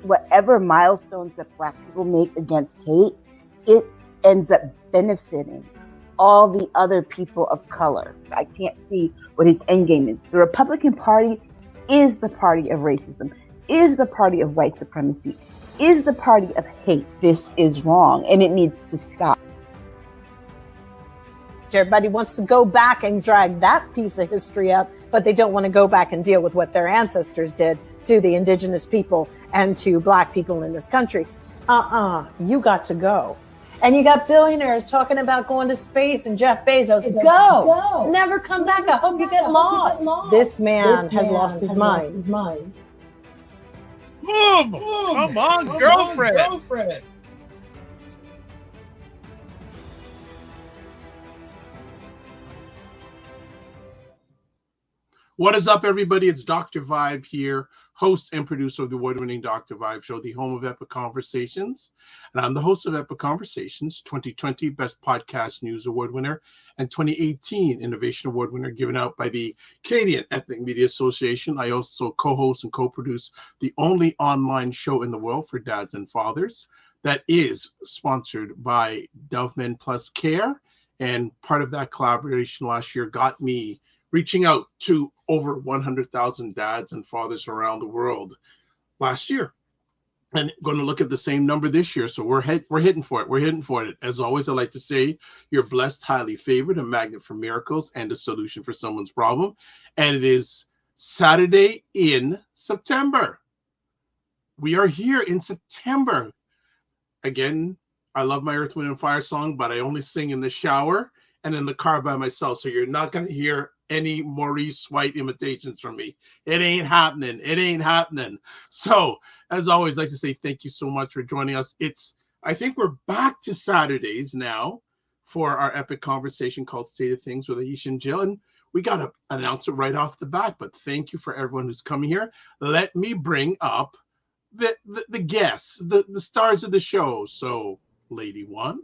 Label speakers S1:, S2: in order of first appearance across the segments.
S1: whatever milestones that Black people make against hate, it ends up benefiting all the other people of color. I can't see what his end game is. The Republican Party is the party of racism, is the party of white supremacy, is the party of hate. This is wrong, and it needs to stop.
S2: Everybody wants to go back and drag that piece of history up, but they don't want to go back and deal with what their ancestors did to the indigenous people and to Black people in this country. You got to go. And you got billionaires talking about going to space and Jeff Bezos. Go. Never come back. I hope you get lost. This man has lost his mind.
S3: Come on, girlfriend. What is up, everybody? It's Dr. Vibe here, host and producer of the award-winning Dr. Vibe Show, the home of Epic Conversations. And I'm the host of Epic Conversations, 2020 Best Podcast News Award winner and 2018 Innovation Award winner given out by the Canadian Ethnic Media Association. I also co-host and co-produce the only online show in the world for dads and fathers that is sponsored by Dove Men Plus Care. And part of that collaboration last year got me reaching out to over 100,000 dads and fathers around the world last year, and going to look at the same number this year. So we're hitting for it. We're hitting for it. As always, I like to say you're blessed, highly favored, a magnet for miracles, and a solution for someone's problem. And it is Saturday in September. We are here in September. Again, I love my Earth, Wind, and Fire song, but I only sing in the shower and in the car by myself. So you're not going to hear any Maurice White imitations from me. It ain't happening. It ain't happening. So, as always, I'd like to say thank you so much for joining us. I think we're back to Saturdays now for our epic conversation called State of Things with Aisha Jill. And we got to announce it right off the bat, but thank you for everyone who's coming here. Let me bring up the guests, the stars of the show. So, Lady 1,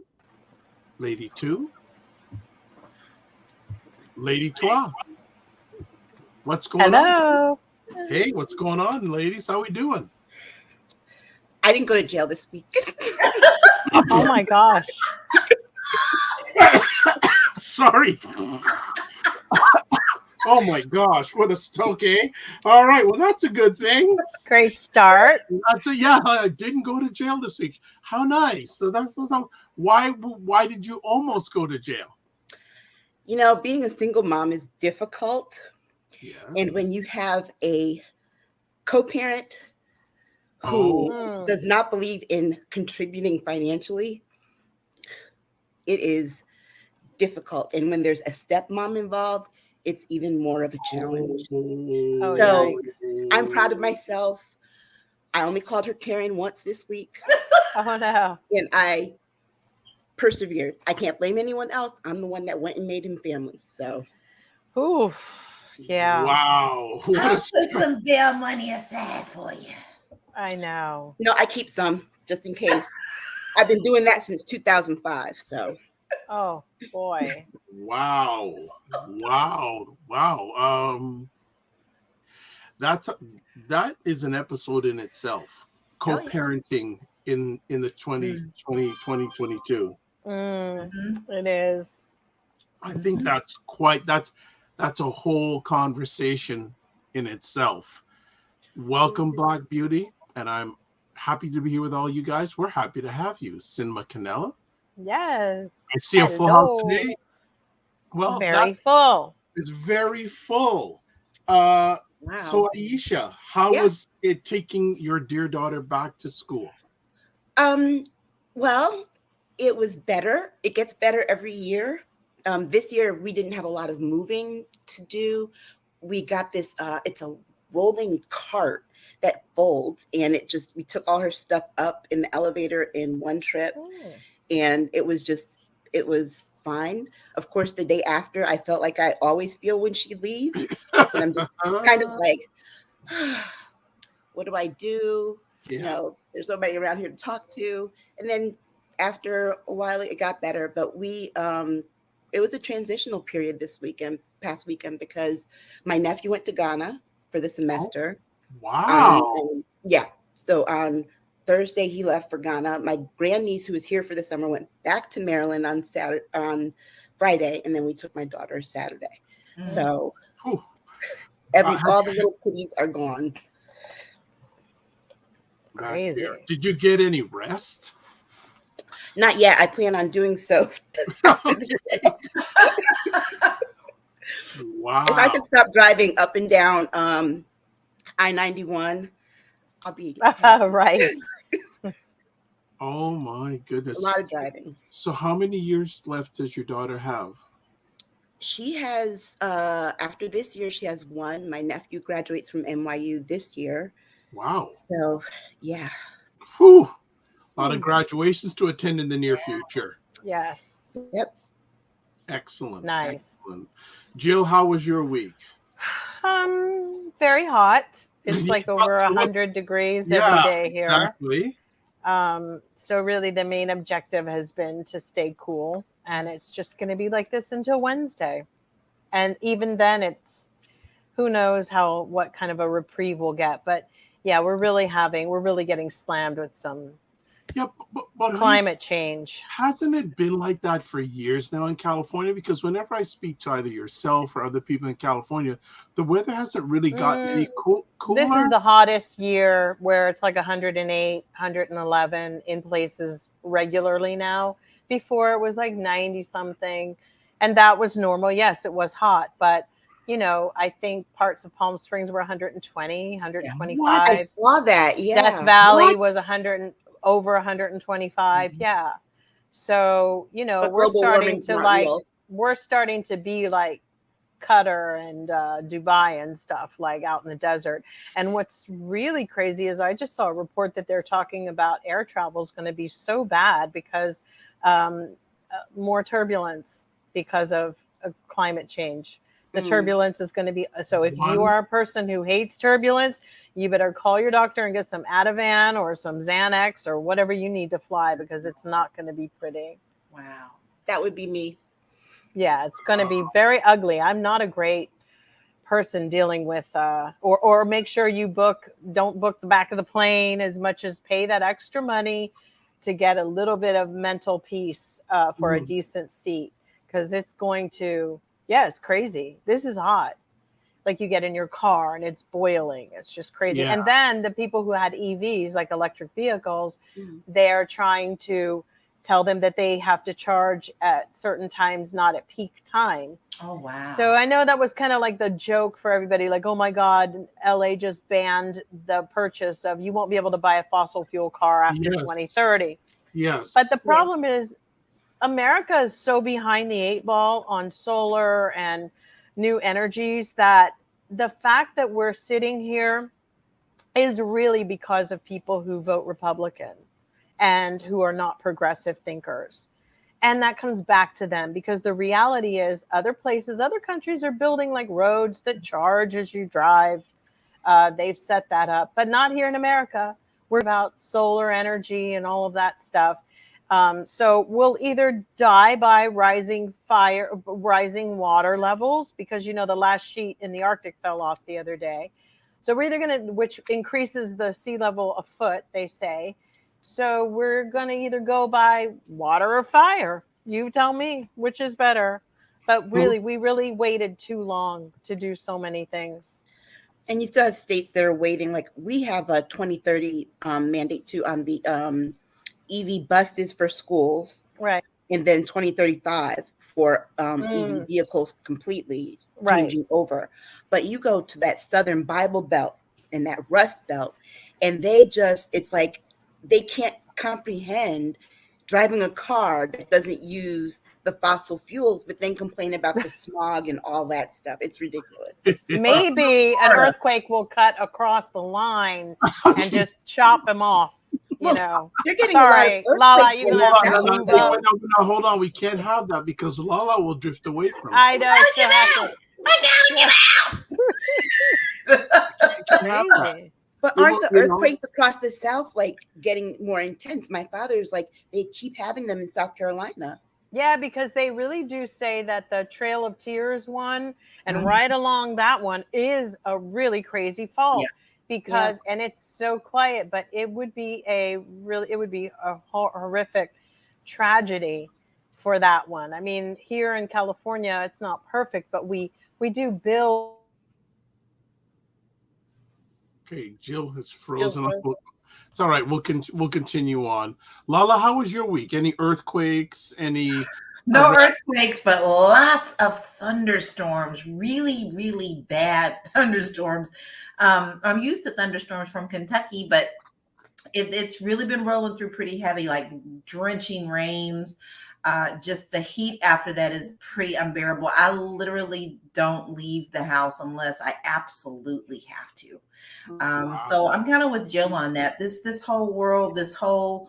S3: Lady 2, Lady Trois. What's going on? Hey, what's going on, ladies? How we doing?
S4: I didn't go to jail this week.
S2: Oh my gosh.
S3: Sorry. Oh my gosh, what a stoke, eh? All right, well, that's a good thing.
S2: Great start.
S3: Yeah, I didn't go to jail this week. How nice. So why did you almost go to jail?
S4: You know, being a single mom is difficult.
S3: Yes.
S4: And when you have a co-parent who does not believe in contributing financially, it is difficult. And when there's a stepmom involved, it's even more of a challenge.
S2: Oh,
S4: so
S2: nice.
S4: I'm proud of myself. I only called her Karen once this week.
S2: Oh no.
S4: And I persevered. I can't blame anyone else. I'm the one that went and made him family. So,
S2: Ooh, yeah.
S3: Wow.
S5: I'll put some bail money aside for you.
S2: I know.
S4: no, I keep some just in case. I've been doing that since 2005. So,
S2: Oh boy.
S3: Wow. That is an episode in itself. Co-parenting in the 2022.
S2: It is.
S3: I think that's a whole conversation in itself. Welcome, Black Beauty, and I'm happy to be here with all you guys. We're happy to have you, Sinma Canella.
S2: Yes.
S3: I see a full house today. Well,
S2: very full.
S3: It's very full. So Aisha, how was it taking your dear daughter back to school?
S4: Well, it was better. It gets better every year. This year we didn't have a lot of moving to do. We got this, it's a rolling cart that folds, and we took all her stuff up in the elevator in one trip. And it was fine. Of course, the day after, I felt like I always feel when she leaves. And I'm just kind of like, what do I do?
S3: Yeah.
S4: You know, there's nobody around here to talk to. And then after a while, it got better. But it was a transitional period past weekend, because my nephew went to Ghana for the semester.
S3: Wow.
S4: So on Thursday, he left for Ghana. My grandniece, who was here for the summer, went back to Maryland on Friday, and then we took my daughter Saturday. So
S3: Whew.
S4: all the little kitties are gone.
S2: Crazy.
S3: Did you get any rest?
S4: Not yet. I plan on doing so.
S3: Wow.
S4: If I could stop driving up and down I-91, I'll be
S2: right.
S3: Oh my goodness.
S4: A lot of driving.
S3: So how many years left does your daughter have?
S4: She has, after this year, she has one. My nephew graduates from NYU this year.
S3: Wow.
S4: So, yeah.
S3: Whew. A lot of graduations to attend in the near future.
S2: Yes.
S4: Yep.
S3: Excellent.
S2: Nice.
S3: Excellent. Jill, how was your week?
S2: Very hot. It's like over 100 degrees every day here.
S3: Exactly.
S2: So really the main objective has been to stay cool, and it's just going to be like this until Wednesday. And even then it's, who knows what kind of a reprieve we'll get. But yeah, we're really getting slammed with some
S3: but
S2: climate change.
S3: Hasn't it been like that for years now in California? Because whenever I speak to either yourself or other people in California, the weather hasn't really gotten any cooler.
S2: This is the hottest year where it's like 108, 111 in places regularly now. Before it was like 90 something. And that was normal. Yes, it was hot. But, I think parts of Palm Springs were 120, 125.
S4: What? I saw that. Yeah.
S2: Death Valley was over 125. Yeah. So, we're starting to be like Qatar and Dubai and stuff, like out in the desert. And what's really crazy is I just saw a report that they're talking about air travel is going to be so bad because more turbulence because of climate change. The turbulence is going to be, so if you are a person who hates turbulence, you better call your doctor and get some Ativan or some Xanax or whatever you need to fly, because it's not going to be pretty.
S4: Wow. That would be me.
S2: Yeah, it's going to be very ugly. I'm not a great person dealing with, or make sure you don't book the back of the plane as much as pay that extra money to get a little bit of mental peace for a decent seat. Because it's going to, it's crazy. This is hot. Like you get in your car and it's boiling. It's just crazy. Yeah. And then the people who had EVs, like electric vehicles, they're trying to tell them that they have to charge at certain times, not at peak time.
S5: Oh, wow.
S2: So I know that was kind of like the joke for everybody. Like, oh my God, LA just banned the purchase of, you won't be able to buy a fossil fuel car after 2030.
S3: Yes.
S2: But the problem is America is so behind the 8 ball on solar and new energies that the fact that we're sitting here is really because of people who vote Republican and who are not progressive thinkers. And that comes back to them, because the reality is other countries are building like roads that charge as you drive. They've set that up, but not here in America. We're about solar energy and all of that stuff. So we'll either die by rising water levels, because, the last sheet in the Arctic fell off the other day. So we're either which increases the sea level a foot, they say. So we're going to either go by water or fire. You tell me which is better. But really, we really waited too long to do so many things.
S4: And you still have states that are waiting. Like we have a 2030 mandate too on the EV buses for schools,
S2: right?
S4: And then 2035 for EV vehicles completely changing over. But you go to that Southern Bible Belt and that Rust Belt, and it's like they can't comprehend driving a car that doesn't use the fossil fuels, but then complain about the smog and all that stuff. It's ridiculous.
S2: Maybe an earthquake will cut across the line and just chop them off. You're
S4: getting
S2: sorry, Lala. You
S3: no, hold on. We can't have that because Lala will drift away from it.
S2: I know.
S4: Get out! But aren't the earthquakes across the South like getting more intense? My father's like, they keep having them in South Carolina.
S2: Yeah, because they really do say that the Trail of Tears one and right along that one is a really crazy fault. because, and it's so quiet, but it would be a horrific tragedy for that one. I mean, here in California, it's not perfect, but we do build.
S3: Okay, Jill has frozen. It's all right. We'll continue on. Lala, how was your week? Any earthquakes? Any?
S5: No earthquakes, but lots of thunderstorms. Really, really bad thunderstorms. I'm used to thunderstorms from Kentucky, but it's really been rolling through pretty heavy, like drenching rains. Just the heat after that is pretty unbearable. I literally don't leave the house unless I absolutely have to. So I'm kind of with Jill on that. This whole world, this whole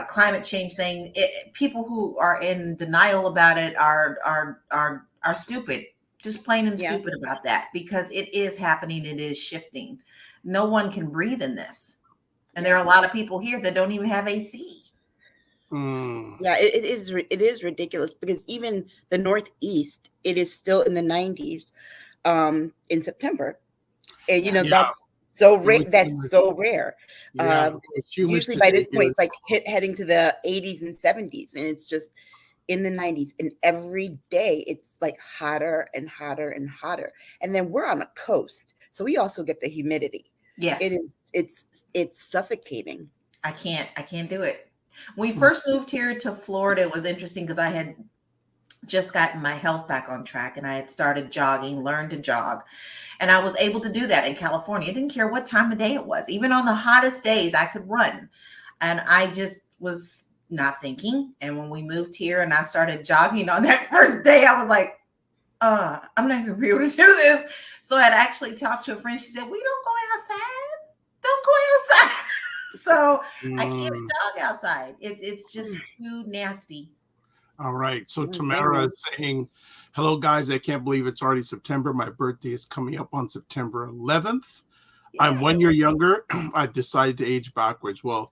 S5: climate change thing, people who are in denial about it are stupid, just plain and stupid about that, because it is happening. It is shifting. No one can breathe in this. And there are a lot of people here that don't even have AC.
S4: Yeah, it is ridiculous, because even the Northeast, it is still in the 90s in September. And that's so rare. That's so rare. Usually by this point, it's like heading to the 80s and 70s, and it's just in the 90s. And every day it's like hotter and hotter and hotter. And then we're on a coast, so we also get the humidity.
S5: Yes,
S4: it is. It's suffocating.
S5: I can't do it. When we first moved here to Florida, it was interesting because I had just gotten my health back on track, and I had started jogging, learned to jog. And I was able to do that in California. I didn't care what time of day it was. Even on the hottest days, I could run. And I just was not thinking. And when we moved here and I started jogging on that first day, I was like, I'm not going to be able to do this. So I had actually talked to a friend. She said, we don't go outside. Don't go outside. So I can't jog outside. It's just too nasty.
S3: All right. So Tamara is saying, hello, guys. I can't believe it's already September. My birthday is coming up on September 11th. Yeah. I'm 1 year younger. I've decided to age backwards. Well,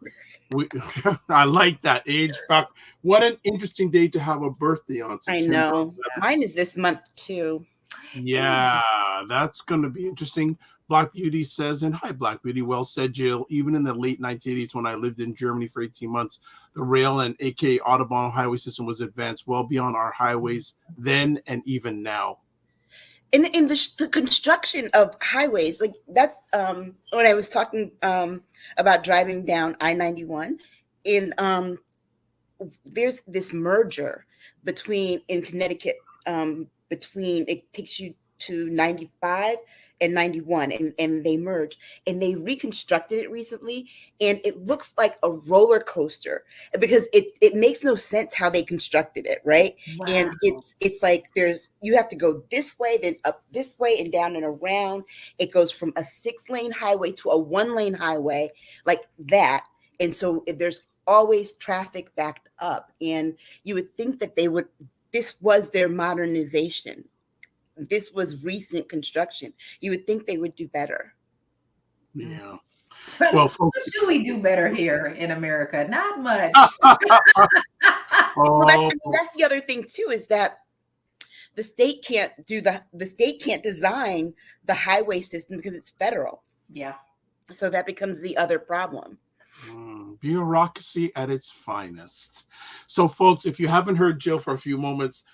S3: I like that. Age back. What an interesting day to have a birthday on September.
S4: I know. 11th. Mine is this month, too.
S3: Yeah, that's going to be interesting. Black Beauty says, and hi, Black Beauty. Well said, Jill. Even in the late 1980s, when I lived in Germany for 18 months, the rail and aka Autobahn highway system was advanced well beyond our highways then and even now.
S4: In the construction of highways, like that's when I was talking about driving down I-91, there's this merger in Connecticut, between, it takes you to 95 and 91, and they merge, and they reconstructed it recently, and it looks like a roller coaster, because it makes no sense how they constructed it, right? Wow. And it's like you have to go this way, then up this way, and down and around. It goes from a 6-lane highway to a 1-lane highway, like that. And so there's always traffic backed up, and you would think that this was their modernization. This was recent construction. You would think they would do better.
S3: Yeah.
S5: Well, what should we do better here in America? Not much.
S4: Well, that's the other thing too, is that the state can't design the highway system because it's federal.
S5: Yeah.
S4: So that becomes the other problem.
S3: Bureaucracy at its finest. So, folks, if you haven't heard Jill for a few moments,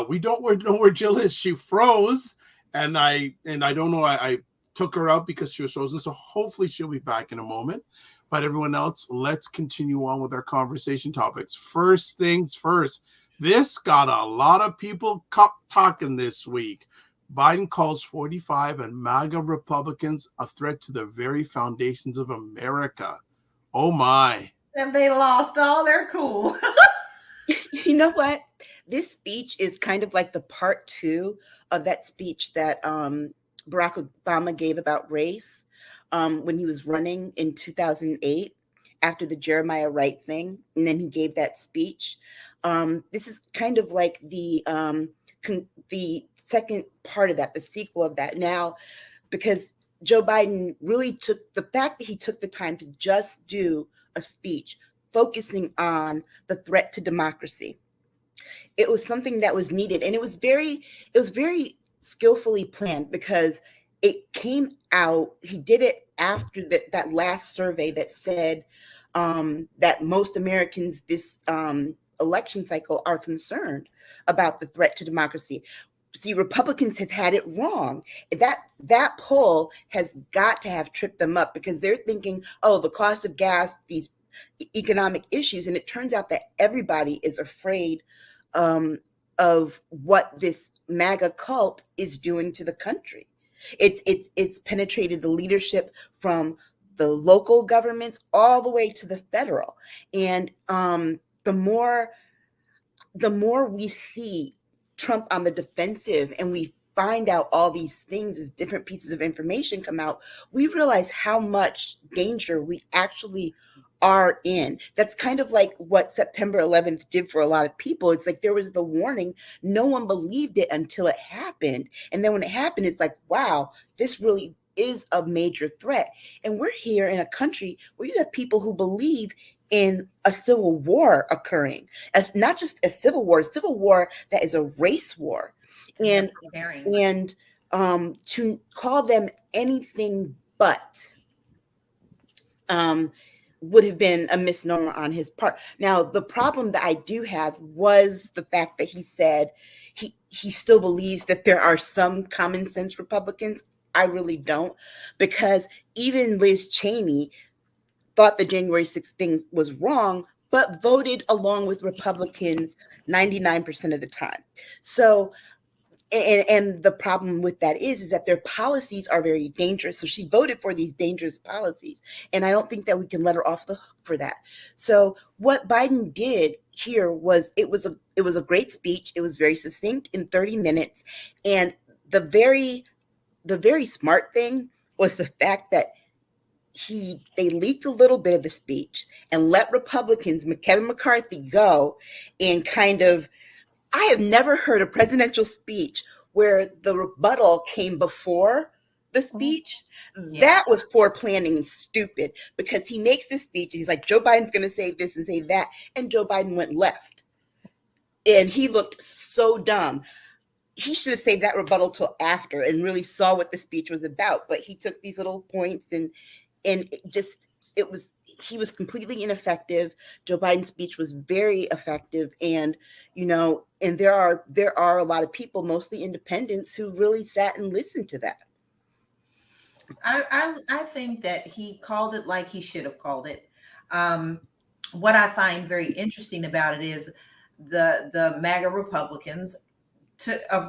S3: we don't know where Jill is. She froze, and I don't know. I took her out because she was frozen. So hopefully she'll be back in a moment. But everyone else, let's continue on with our conversation topics. First things first. This got a lot of people talking this week. Biden calls 45 and MAGA Republicans a threat to the very foundations of America. Oh my!
S5: And they lost all their cool.
S4: You know what? This speech is kind of like the part 2 of that speech that Barack Obama gave about race when he was running in 2008 after the Jeremiah Wright thing. And then he gave that speech. This is kind of like the second part of that, the sequel of that now, because Joe Biden really took the fact that he took the time to just do a speech focusing on the threat to democracy. It was something that was needed, and it was very skillfully planned, because it came out, he did it after that last survey that said that most Americans this election cycle are concerned about the threat to democracy. See, Republicans have had it wrong. That poll has got to have tripped them up, because they're thinking, oh, the cost of gas, these economic issues, and it turns out that everybody is afraid of what this MAGA cult is doing to the country. It's penetrated the leadership from the local governments all the way to the federal, and the more we see Trump on the defensive and we find out all these things as different pieces of information come out, we realize how much danger we actually are in. That's kind of like what September 11th did for a lot of people. It's like there was the warning. No one believed it until it happened. And then when it happened, it's like, wow, this really is a major threat. And we're here in a country where you have people who believe in a civil war occurring, as not just a civil war that is a race war. And to call them anything but would have been a misnomer on his part. Now, the problem that I do have was the fact that he said he still believes that there are some common sense Republicans. I really don't, because even Liz Cheney thought the January 6th thing was wrong, but voted along with Republicans 99% of the time. So, and the problem with that is that their policies are very dangerous. So she voted for these dangerous policies. And I don't think that we can let her off the hook for that. So what Biden did here was, it was a great speech. It was very succinct in 30 minutes. And the very smart thing was the fact that they leaked a little bit of the speech and let Republicans, Kevin McCarthy, go and kind of, I have never heard a presidential speech where the rebuttal came before the speech. Yeah. That was poor planning and stupid, because he makes this speech and he's like, Joe Biden's going to say this and say that. And Joe Biden went left. And he looked so dumb. He should have saved that rebuttal till after and really saw what the speech was about. But he took these little points and he was completely ineffective. Joe Biden's speech was very effective. And, and there are a lot of people, mostly independents, who really sat and listened to that.
S5: I think that he called it like he should have called it. What I find very interesting about it is the MAGA Republicans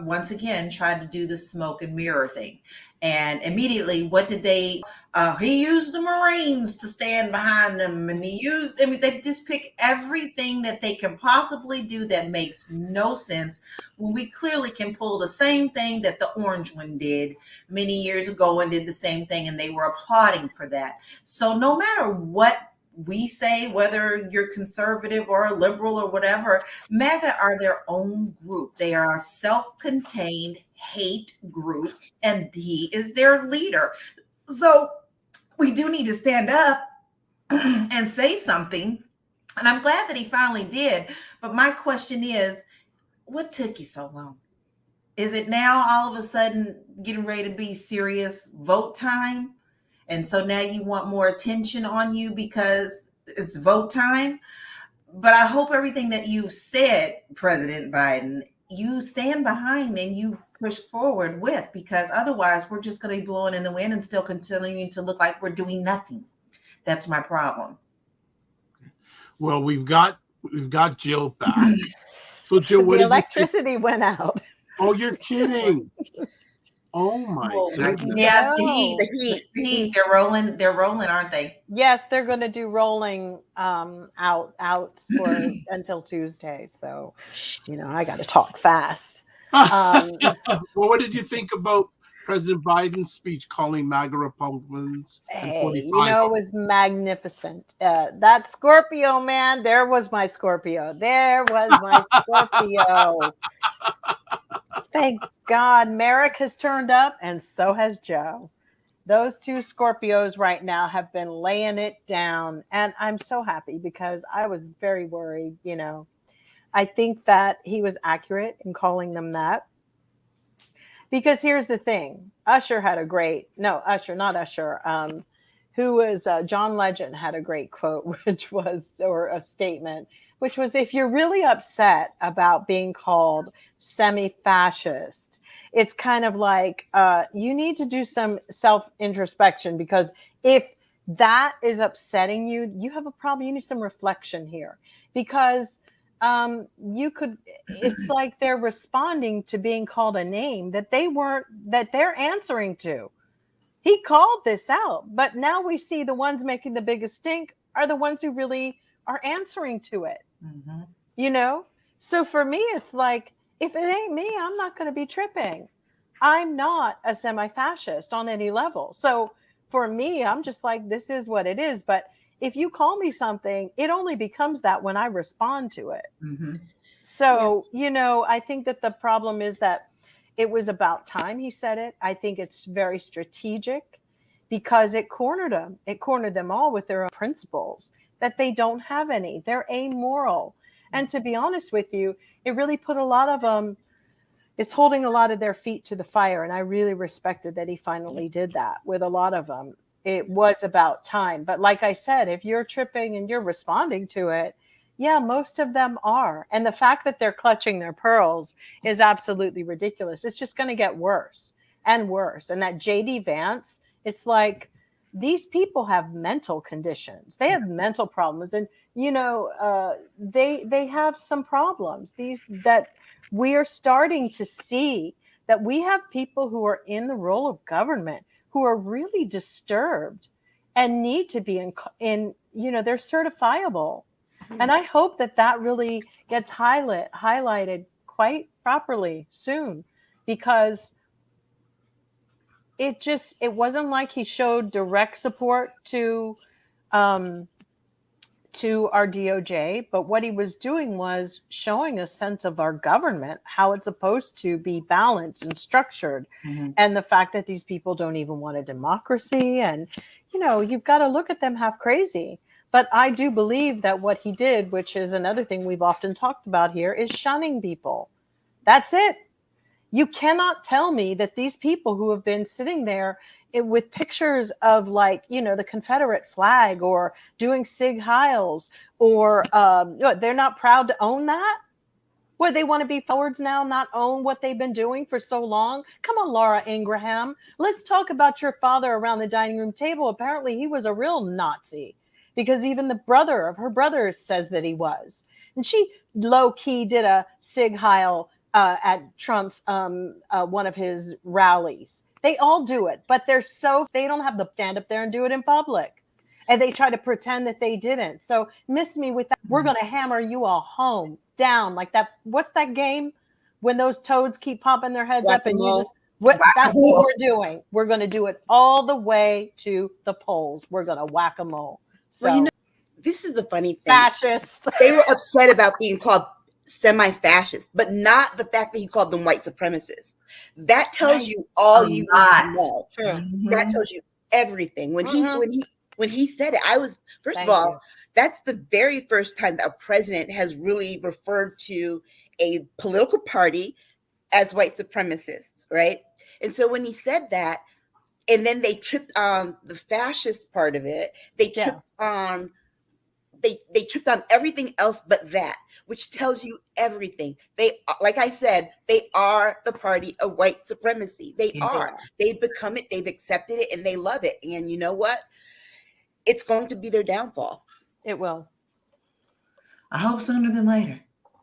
S5: once again tried to do the smoke and mirror thing. And immediately, what did he used the Marines to stand behind them. And they just pick everything that they can possibly do that makes no sense, when we clearly can pull the same thing that the orange one did many years ago and did the same thing, and they were applauding for that. So no matter what we say, whether you're conservative or a liberal or whatever, MAGA are their own group. They are a self-contained hate group, and he is their leader. So we do need to stand up and say something. And I'm glad that he finally did. But my question is, what took you so long? Is it now all of a sudden getting ready to be serious vote time? And so now you want more attention on you because it's vote time. But I hope everything that you've said, President Biden, you stand behind and you push forward with, because otherwise we're just going to be blowing in the wind and still continuing to look like we're doing nothing. That's my problem.
S3: Well, we've got Jill back. So Jill, what
S2: the electricity went out.
S3: Oh, you're kidding. Oh my goodness.
S5: Yeah, the heat. They're rolling, aren't they?
S2: Yes, they're going to do rolling out for until Tuesday. So, I got to talk fast.
S3: Well, what did you think about President Biden's speech calling MAGA Republicans?
S2: Hey, it was magnificent. That Scorpio man, there was my Scorpio. Thank God Merrick has turned up, and so has Joe. Those two Scorpios right now have been laying it down, and I'm so happy, because I was very worried. I think that he was accurate in calling them that, Because here's the thing. Usher had a great, no, Usher, not Usher. Who was John Legend had a great quote, which was, or a statement, which was, if you're really upset about being called semi-fascist, it's kind of like you need to do some self-introspection, because if that is upsetting you, you have a problem. You need some reflection here, because you could, it's like they're responding to being called a name that they're answering to. He called this out, but now we see the ones making the biggest stink are the ones who really are answering to it. Mm-hmm. So for me, it's like, if it ain't me, I'm not going to be tripping. I'm not a semi-fascist on any level. So for me, I'm just like, this is what it is. But if you call me something, it only becomes that when I respond to it. Mm-hmm. So, I think that the problem is that it was about time he said it. I think it's very strategic, because it cornered them. It cornered them all with their own principles that they don't have any. They're amoral. And to be honest with you, it really put a lot of them, it's holding a lot of their feet to the fire. And I really respected that he finally did that with a lot of them. It was about time. But like I said, if you're tripping and you're responding to it, yeah, most of them are. And the fact that they're clutching their pearls is absolutely ridiculous. It's just going to get worse and worse. And that JD Vance, it's like, these people have mental conditions. They have mental problems. And, they have some problems. That we are starting to see that we have people who are in the role of government who are really disturbed and need to be in they're certifiable. And I hope that really gets highlighted quite properly soon, because it wasn't like he showed direct support to our DOJ, but what he was doing was showing a sense of our government, how it's supposed to be balanced and structured. Mm-hmm. And the fact that these people don't even want a democracy. And, you've got to look at them half crazy. But I do believe that what he did, which is another thing we've often talked about here, is shunning people. That's it. You cannot tell me that these people who have been sitting there with pictures of, like, the Confederate flag, or doing Sig Heils, or they're not proud to own that? What, they want to be forwards now, not own what they've been doing for so long? Come on, Laura Ingraham. Let's talk about your father around the dining room table. Apparently he was a real Nazi, because even the brother of her brother says that he was. And she low-key did a Sig Heil at Trump's one of his rallies. They all do it, but they don't have the stand up there and do it in public. And they try to pretend that they didn't. So miss me with that. We're going to hammer you all home, down, like that. What's that game when those toads keep popping their heads up and you just, that's what we're doing. We're going to do it all the way to the polls. We're going to whack-a-mole. So,
S4: well, this is the funny thing.
S2: Fascists.
S4: They were upset about being called semi-fascist, but not the fact that he called them white supremacists. That tells you all you need to know. Sure. Mm-hmm. That tells you everything. When he said it, I was, first of all, that's the very first time that a president has really referred to a political party as white supremacists, right? And so when he said that, and then they tripped on the fascist part of it, they tripped on everything else but that, which tells you everything. They, like I said, they are the party of white supremacy. They are. They've become it, they've accepted it, and they love it. And you know what? It's going to be their downfall.
S2: It will.
S5: I hope sooner than later.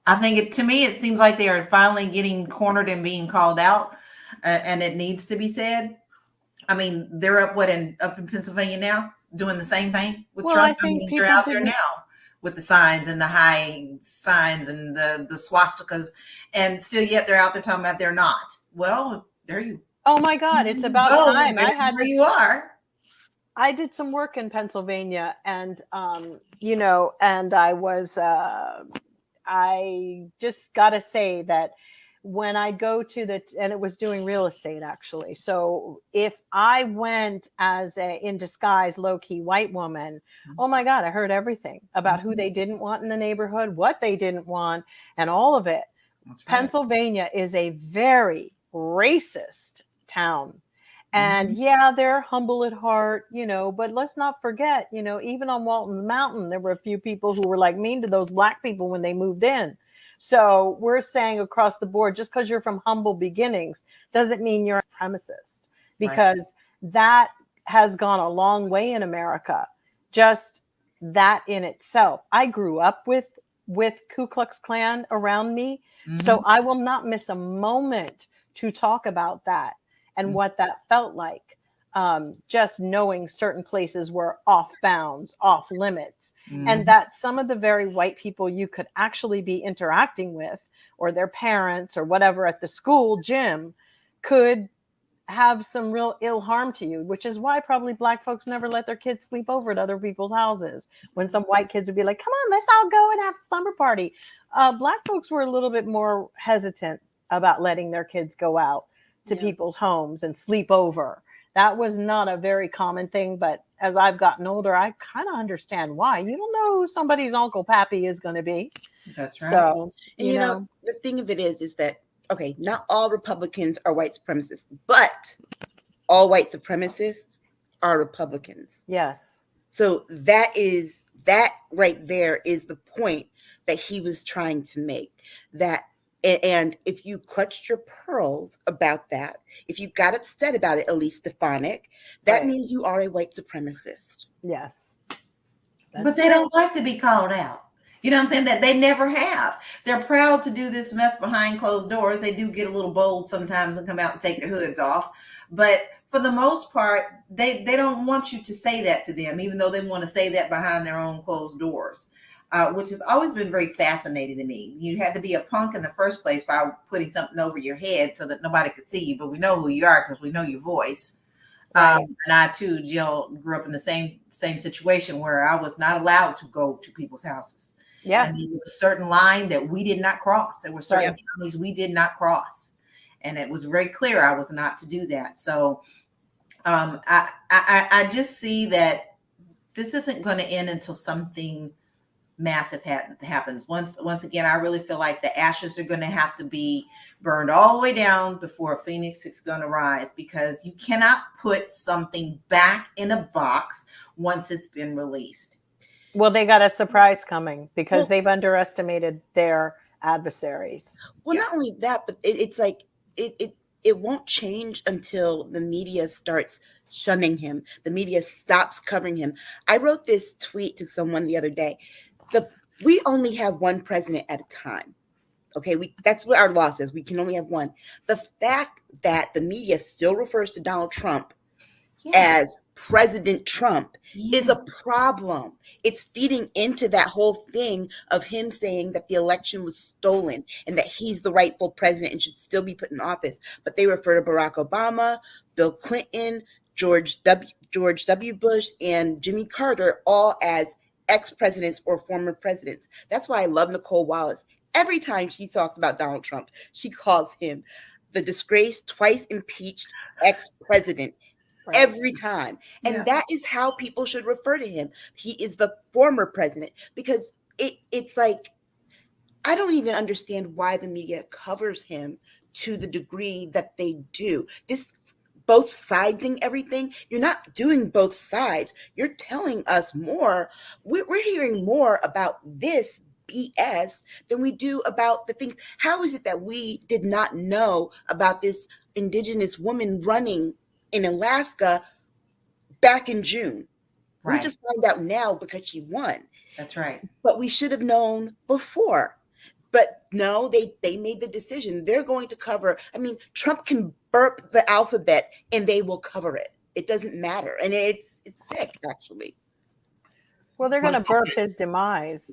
S5: I think to me, it seems like they are finally getting cornered and being called out, and it needs to be said. I mean, they're up in Pennsylvania now, doing the same thing with Trump. I mean, they're out there now with the signs and the high signs and the swastikas, and still yet they're out there talking about they're not. Well, there you.
S2: Oh my God, it's about time.
S5: There you are.
S2: I did some work in Pennsylvania, and and I was. I just got to say that when I go to and it was doing real estate actually. So if I went as in disguise, low-key white woman, oh my God, I heard everything about who they didn't want in the neighborhood, what they didn't want, and all of it. That's right. Pennsylvania is a very, racist town. And yeah, they're humble at heart, but let's not forget, even on Walton Mountain, there were a few people who were like mean to those Black people when they moved in. So we're saying across the board, just because you're from humble beginnings doesn't mean you're a supremacist, because that has gone a long way in America. Just that in itself. I grew up with Ku Klux Klan around me, so I will not miss a moment to talk about that and what that felt like. Just knowing certain places were off bounds, off limits, and that some of the very white people you could actually be interacting with, or their parents or whatever at the school gym, could have some real ill harm to you, which is why probably Black folks never let their kids sleep over at other people's houses. When some white kids would be like, come on, let's all go and have a slumber party. Black folks were a little bit more hesitant about letting their kids go out to people's homes and sleep over. That was not a very common thing, but as I've gotten older, I kind of understand why. You don't know who somebody's Uncle Pappy is going to be.
S5: That's right.
S2: So,
S4: you know, the thing of it is that, okay, not all Republicans are white supremacists, but all white supremacists are Republicans.
S2: Yes.
S4: So that right there is the point that he was trying to make. And if you clutched your pearls about that, if you got upset about it, Elise Stefanik, that means you are a white supremacist.
S2: Yes.
S5: But they don't like to be called out. You know what I'm saying? That they never have. They're proud to do this mess behind closed doors. They do get a little bold sometimes and come out and take their hoods off. But for the most part, they don't want you to say that to them, even though they want to say that behind their own closed doors. Which has always been very fascinating to me. You had to be a punk in the first place by putting something over your head so that nobody could see you, but we know who you are because we know your voice. And I too, Jill, grew up in the same situation where I was not allowed to go to people's houses.
S2: Yeah.
S5: And there was a certain line that we did not cross. There were certain counties we did not cross. And it was very clear I was not to do that. So I just see that this isn't going to end until something massive happens. Once again, I really feel like the ashes are going to have to be burned all the way down before a phoenix is going to rise, because you cannot put something back in a box once it's been released.
S2: Well, they got a surprise coming because they've underestimated their adversaries.
S4: Well, not only that, but it's like it won't change until the media starts shunning him. The media stops covering him. I wrote this tweet to someone the other day. We only have one president at a time. Okay, that's what our law says. We can only have one. The fact that the media still refers to Donald Trump as President Trump is a problem. It's feeding into that whole thing of him saying that the election was stolen and that he's the rightful president and should still be put in office. But they refer to Barack Obama, Bill Clinton, George W. Bush, and Jimmy Carter all as ex-presidents or former presidents. That's why I love Nicole Wallace. Every time she talks about Donald Trump, she calls him the disgraced, twice impeached ex-president. Every time. And that is how people should refer to him. He is the former president, because it's like, I don't even understand why the media covers him to the degree that they do. This both siding everything. You're not doing both sides. You're telling us more. We're hearing more about this BS than we do about the things. How is it that we did not know about this Indigenous woman running in Alaska back in June? We just find out now because she won.
S5: That's right.
S4: But we should have known before. But no, they made the decision. They're going to cover. I mean, Trump can burp the alphabet and they will cover it. It doesn't matter. And it's sick, actually.
S2: Well, they're going to burp his demise.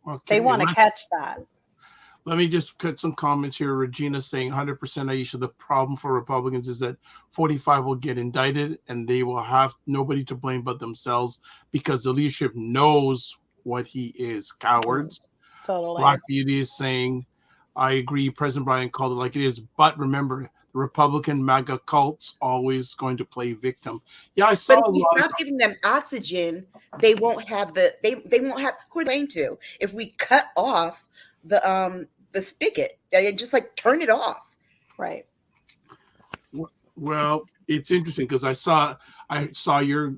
S3: Okay,
S2: they want to catch that.
S3: Let me just cut some comments here. Regina saying 100% Aisha, the problem for Republicans is that 45 will get indicted and they will have nobody to blame but themselves because the leadership knows what he is. Cowards.
S2: Totally.
S3: Black Beauty is saying, I agree. President Biden called it like it is. But remember, the Republican MAGA cult's always going to play victim. Yeah, I saw.
S4: But if we stop giving them oxygen, they won't have they won't have who are they going to? If we cut off the spigot, they just like turn it off.
S2: Right.
S3: Well, it's interesting because I saw your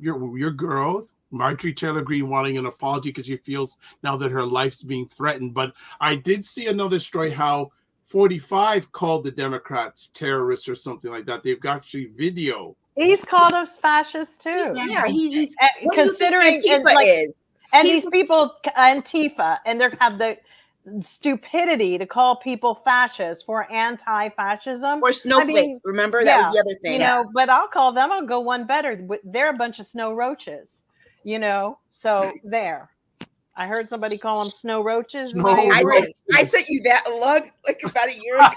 S3: girl, Marjorie Taylor Greene, wanting an apology because she feels now that her life's being threatened. But I did see another story how 45 called the Democrats terrorists or something like that. They've got actually video.
S2: He's called us fascists too.
S4: Yeah, he's what
S2: Considering
S4: do you think
S2: and
S4: Antifa is?
S2: and these people Antifa, and they have the stupidity to call people fascists for anti-fascism
S4: Or snowflakes. Remember that was the other thing.
S2: But I'll go one better. They're a bunch of snow roaches, so there. I heard somebody call them snow roaches.
S4: I sent you that along like about a year ago.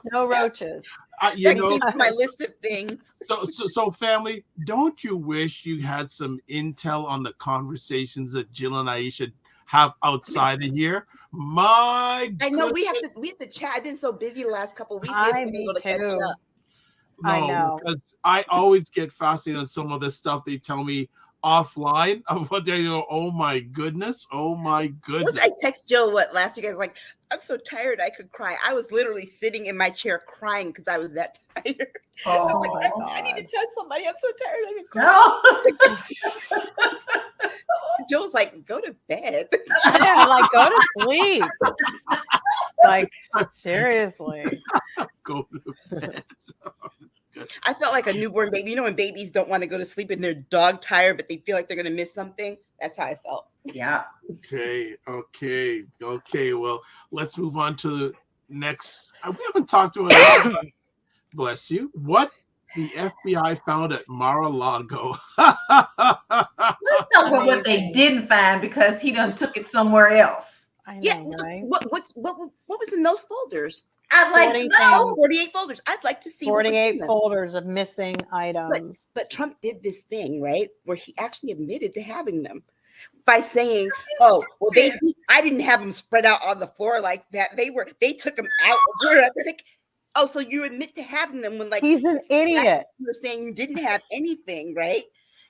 S2: Snow roaches.
S4: My list of things.
S3: So family, don't you wish you had some intel on the conversations that Jill and Aisha have outside of here? I know
S4: we have to chat. I've been so busy the last couple of weeks. We haven't been able to catch up.
S3: No,
S2: I know,
S3: because I always get fascinated on some of the stuff they tell me offline of what they go. Oh my goodness! I
S4: text Jill last week. I was like, I'm so tired I could cry. I was literally sitting in my chair crying because I was that tired.
S5: Oh,
S4: I'm like, I need to tell somebody. I'm so tired I could cry. No. Jill's like, go to bed.
S2: Yeah, like go to sleep. Like seriously.
S3: Go to bed.
S4: I felt like a newborn baby. You know when babies don't want to go to sleep and they're dog tired, but they feel like they're going to miss something? That's how I felt.
S5: Yeah.
S3: Okay. Well, let's move on to the next. We haven't talked about bless you. What the FBI found at Mar-a-Lago.
S5: Let's talk about what they didn't find because he done took it somewhere else.
S2: I know, right?
S4: What was in those folders?
S5: I'd like to know.
S4: 48 folders. I'd like to see
S2: 48 folders of missing items.
S4: But Trump did this thing, right, where he actually admitted to having them by saying, "Oh, well, I didn't have them spread out on the floor like that. They took them out." Like, oh, so you admit to having them when
S2: he's an idiot.
S4: You were saying you didn't have anything, right?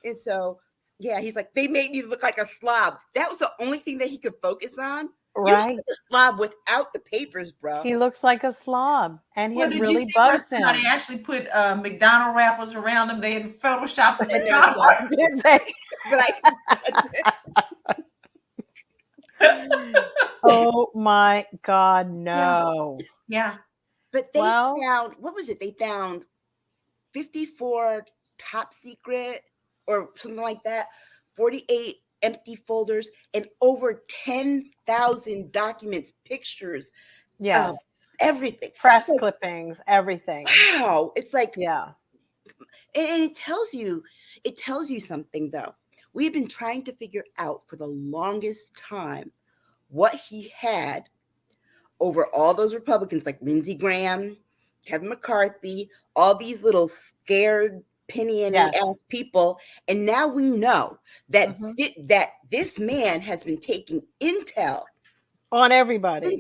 S4: And so, yeah, he's like, they made me look like a slob. That was the only thing that he could focus on.
S2: Right,
S4: a slob without the papers, bro.
S2: He looks like a slob, and he really bugs him.
S5: They actually put McDonald wrappers around him. They had photoshopped the
S2: McDonald, did they? Oh my God, no!
S5: Yeah,
S4: but they found, what was it? They found 54 top secret or something like that, 48 empty folders, and over 10,000 documents, pictures, everything,
S2: press clippings, everything.
S4: Wow, it's like,
S2: yeah,
S4: and it tells you something though. We've been trying to figure out for the longest time what he had over all those Republicans like Lindsey Graham, Kevin McCarthy, all these little scared ass people, and now we know that that this man has been taking intel
S2: on everybody.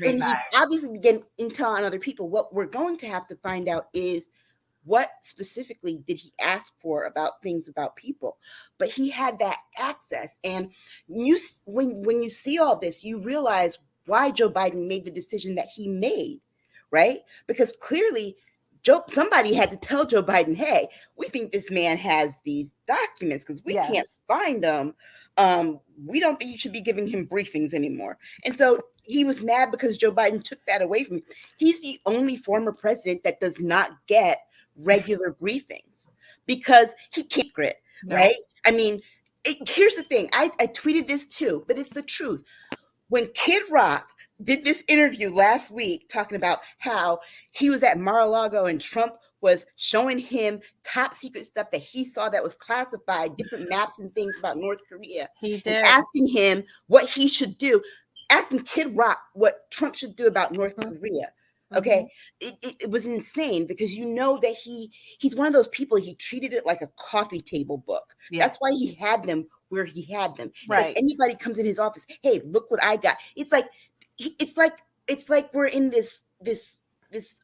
S4: And he's obviously getting intel on other people. What we're going to have to find out is what specifically did he ask for about things about people, but he had that access. And when you see all this, you realize why Joe Biden made the decision that he made, right? Because clearly somebody had to tell Joe Biden, hey, we think this man has these documents because we can't find them. We don't think you should be giving him briefings anymore. And so he was mad because Joe Biden took that away from him. He's the only former president that does not get regular briefings because he can't grit, right? I mean, here's the thing. I tweeted this too, but it's the truth. When Kid Rock did this interview last week talking about how he was at Mar-a-Lago and Trump was showing him top secret stuff that he saw that was classified, different maps and things about North Korea.
S2: He did.
S4: Asking him what he should do, asking Kid Rock what Trump should do about North Korea. Okay. It was insane because you know that he's one of those people, he treated it like a coffee table book. Yeah. That's why he had them where he had them.
S2: Right.
S4: Like anybody comes in his office, hey, look what I got. It's like we're in this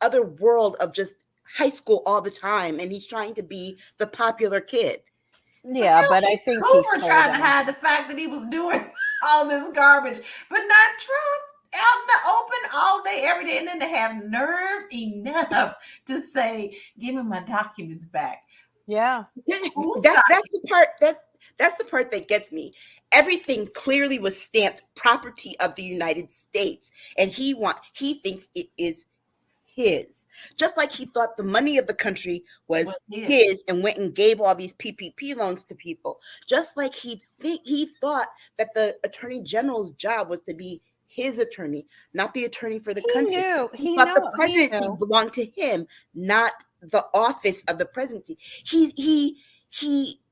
S4: other world of just high school all the time, and he's trying to be the popular kid.
S2: Yeah, but I think
S5: Hoover tried to hide the fact that he was doing all this garbage, but not Trump. out in the open all day, every day, and then to have nerve enough to say, "Give me my documents back."
S2: Yeah.
S4: That's the part that's the part that gets me. Everything clearly was stamped property of the United States, and he thinks it is his. Just like he thought the money of the country was his and went and gave all these PPP loans to people. Just like he thought that the attorney general's job was to be his attorney, not the attorney for the country. He thought the presidency belonged to him, not the office of the presidency. He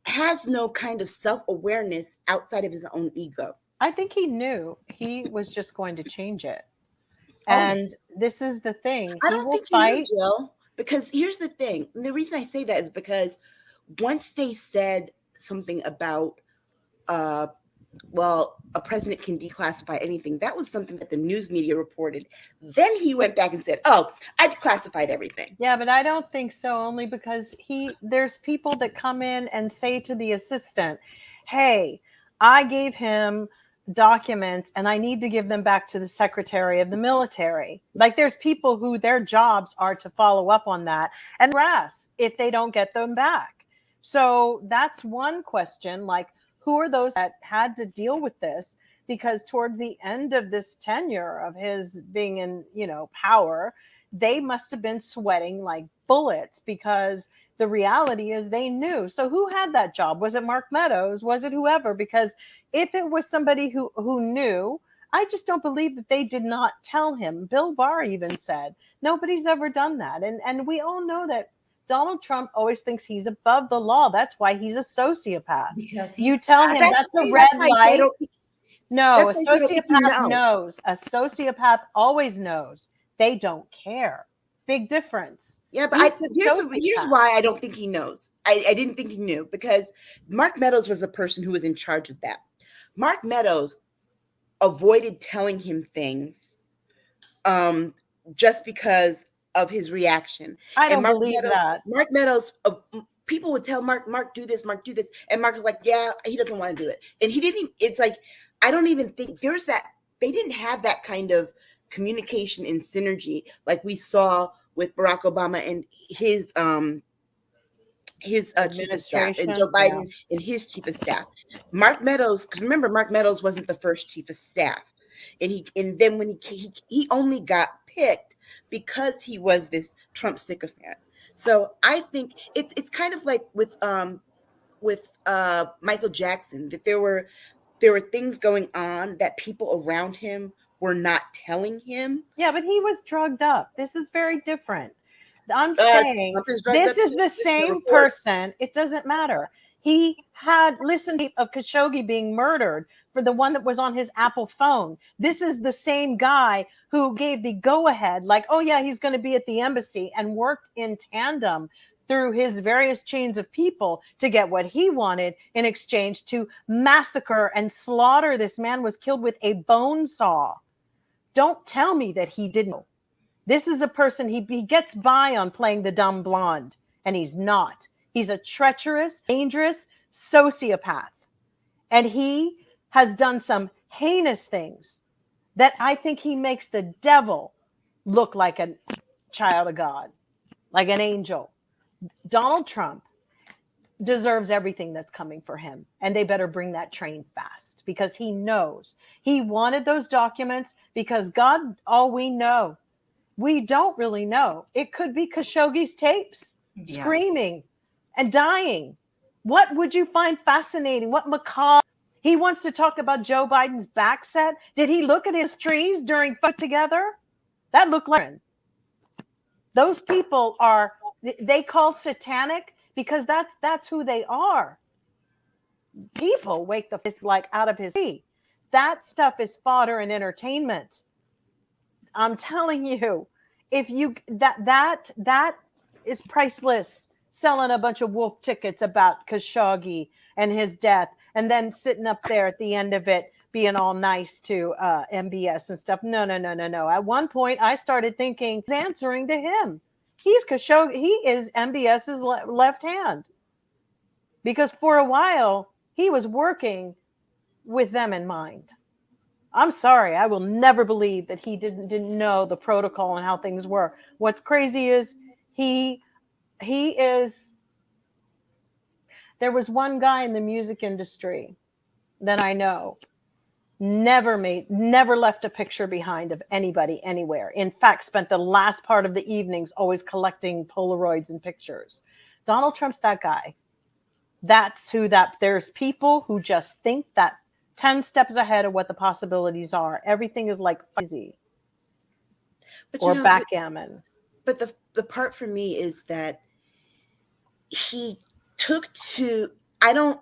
S4: has no kind of self-awareness outside of his own ego.
S2: I think he knew he was just going to change it. And this is the thing.
S4: I don't think he knew, Jill, because here's the thing. And the reason I say that is because once they said something about, a president can declassify anything, that was something that the news media reported. Then he went back and said, "Oh, I declassified everything."
S2: Yeah, but I don't think so, only because there's people that come in and say to the assistant, "Hey, I gave him documents and I need to give them back to the secretary of the military." Like, there's people who their jobs are to follow up on that and harass if they don't get them back. So that's one question. Like, who are those that had to deal with this? Because towards the end of this tenure of his being in, power, they must have been sweating like bullets, because the reality is they knew. So who had that job? Was it Mark Meadows? Was it whoever? Because if it was somebody who knew, I just don't believe that they did not tell him. Bill Barr even said, nobody's ever done that. And we all know that Donald Trump always thinks he's above the law. That's why he's a sociopath. Because you tell him that's a red light. No, a sociopath knows. A sociopath always knows. They don't care. Big difference.
S4: Yeah, but here's why I don't think he knows. I didn't think he knew, because Mark Meadows was the person who was in charge of that. Mark Meadows avoided telling him things just because of his reaction.
S2: I don't believe that.
S4: Mark Meadows, people would tell Mark, do this, Mark, do this. And Mark was like, yeah, he doesn't want to do it. And he didn't, it's like, I don't even think they didn't have that kind of communication and synergy like we saw with Barack Obama and his chief of staff, and Joe Biden and his chief of staff. Mark Meadows, because remember, Mark Meadows wasn't the first chief of staff, and then when he only got picked because he was this Trump sycophant. So I think it's kind of like with Michael Jackson, that there were things going on that people around him were not telling him.
S2: Yeah, but he was drugged up. This is very different. I'm saying this is the same person. It doesn't matter. He had listened of Khashoggi being murdered for the one that was on his Apple phone. This is the same guy who gave the go-ahead, like, oh yeah, he's going to be at the embassy, and worked in tandem through his various chains of people to get what he wanted in exchange to massacre and slaughter. This man was killed with a bone saw. Don't tell me that he didn't. This is a person, he gets by on playing the dumb blonde, and he's not. He's a treacherous, dangerous sociopath. And he has done some heinous things that I think he makes the devil look like a child of God, like an angel. Donald Trump deserves everything that's coming for him, and they better bring that train fast, because he knows he wanted those documents, because God, all we know, we don't really know. It could be Khashoggi's tapes, screaming and dying. What would you find fascinating? What macabre? He wants to talk about Joe Biden's back set. Did he look at his trees during photo together? That looked like those people are, they call satanic, because that's who they are. People wake the fist like out of his tree. That stuff is fodder and entertainment. I'm telling you, if you that is priceless. Selling a bunch of wolf tickets about Khashoggi and his death, and then sitting up there at the end of it being all nice to MBS and stuff. No. At one point, I started thinking, answering to him. He's Khashoggi. He is MBS's left hand, because for a while he was working with them in mind. I'm sorry, I will never believe that he didn't know the protocol and how things were. What's crazy is he is. There was one guy in the music industry that I know never left a picture behind of anybody anywhere. In fact, spent the last part of the evenings always collecting Polaroids and pictures. Donald Trump's that guy. That's who that. There's people who just think that 10 steps ahead of what the possibilities are. Everything is like fuzzy or backgammon.
S4: But the part for me is that he took to, I don't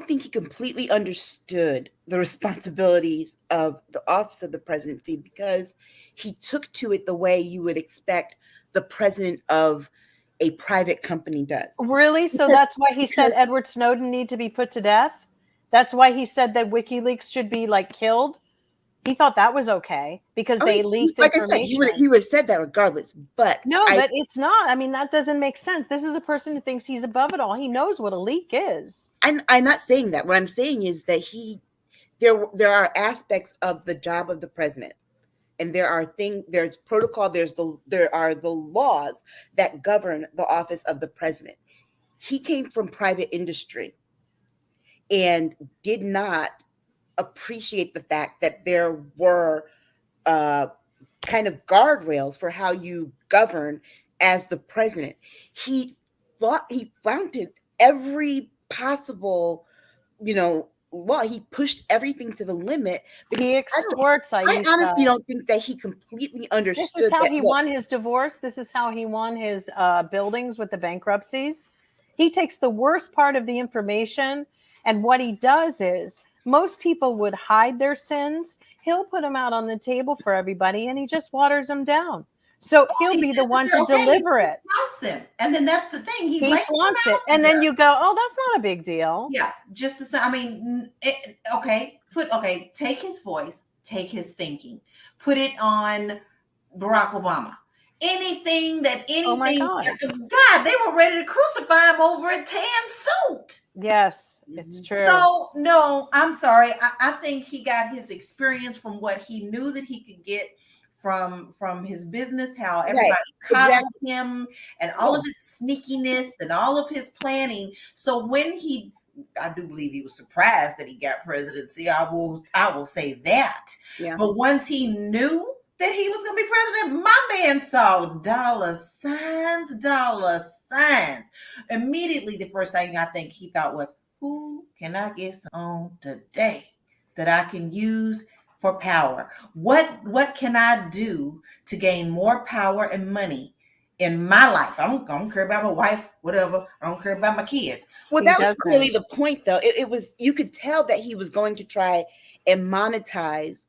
S4: think he completely understood the responsibilities of the office of the presidency, because he took to it the way you would expect the president of a private company does.
S2: Really? So that's why he said Edward Snowden need to be put to death? That's why he said that WikiLeaks should be like killed? He thought that was okay because they leaked information.
S4: I said, he would have said that regardless, but
S2: but it's not. I mean, that doesn't make sense. This is a person who thinks he's above it all. He knows what a leak is.
S4: I'm not saying that. What I'm saying is that there are aspects of the job of the president, and there's protocol, there are the laws that govern the office of the president. He came from private industry and did not appreciate the fact that there were kind of guardrails for how you govern as the president. He flouted every possible, law. He pushed everything to the limit.
S2: He extorts.
S4: I honestly don't think that he completely understood.
S2: This is how he won his divorce. This is how he won his buildings with the bankruptcies. He takes the worst part of the information, and what he does is, most people would hide their sins. He'll put them out on the table for everybody, and he just waters them down. So he'll be the one to deliver it.
S5: He flaunts them. And then that's the thing. He
S2: flaunts it. And then you go, oh, that's not a big deal.
S5: Yeah. Just the same. I mean, take his voice, take his thinking, put it on Barack Obama. Oh my God, they were ready to crucify him over a tan suit.
S2: Yes, it's true.
S5: So no, I'm sorry. I think he got his experience from what he knew that he could get from his business, how everybody coddled him, and all of his sneakiness and all of his planning. So when I do believe he was surprised that he got presidency. I will say that. Yeah. But once he knew that he was going to be president, my man saw dollar signs. Immediately, the first thing I think he thought was, who can I get on today that I can use for power? What can I do to gain more power and money in my life? I don't care about my wife, whatever. I don't care about my kids.
S4: Well, that was clearly the point, though. It was, you could tell that he was going to try and monetize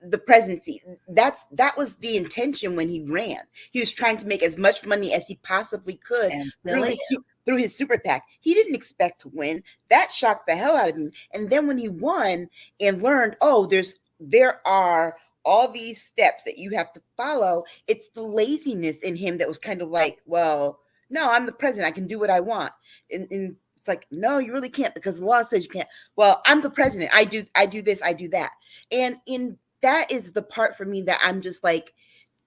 S4: the presidency. That was the intention when he ran. He was trying to make as much money as he possibly could through his super PAC. He didn't expect to win. That shocked the hell out of him. And then when he won and learned, there are all these steps that you have to follow, it's the laziness in him that was kind of like, well, no, I'm the president, I can do what I want. And it's like, no, you really can't, because the law says you can't. Well, I'm the president, I do this, I do that. And that is the part for me that I'm just like,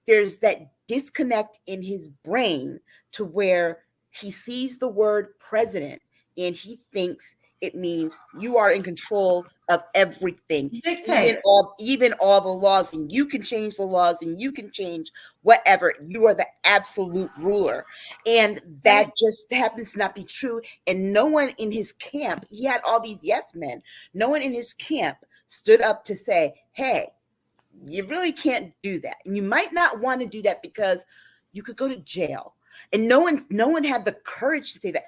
S4: there's that disconnect in his brain to where he sees the word president and he thinks it means you are in control of everything, even all the laws, and you can change the laws and you can change whatever. You are the absolute ruler. And that just happens to not be true. And no one in his camp, he had all these yes men, no one in his camp stood up to say, hey, you really can't do that. And you might not want to do that because you could go to jail. And no one had the courage to say that.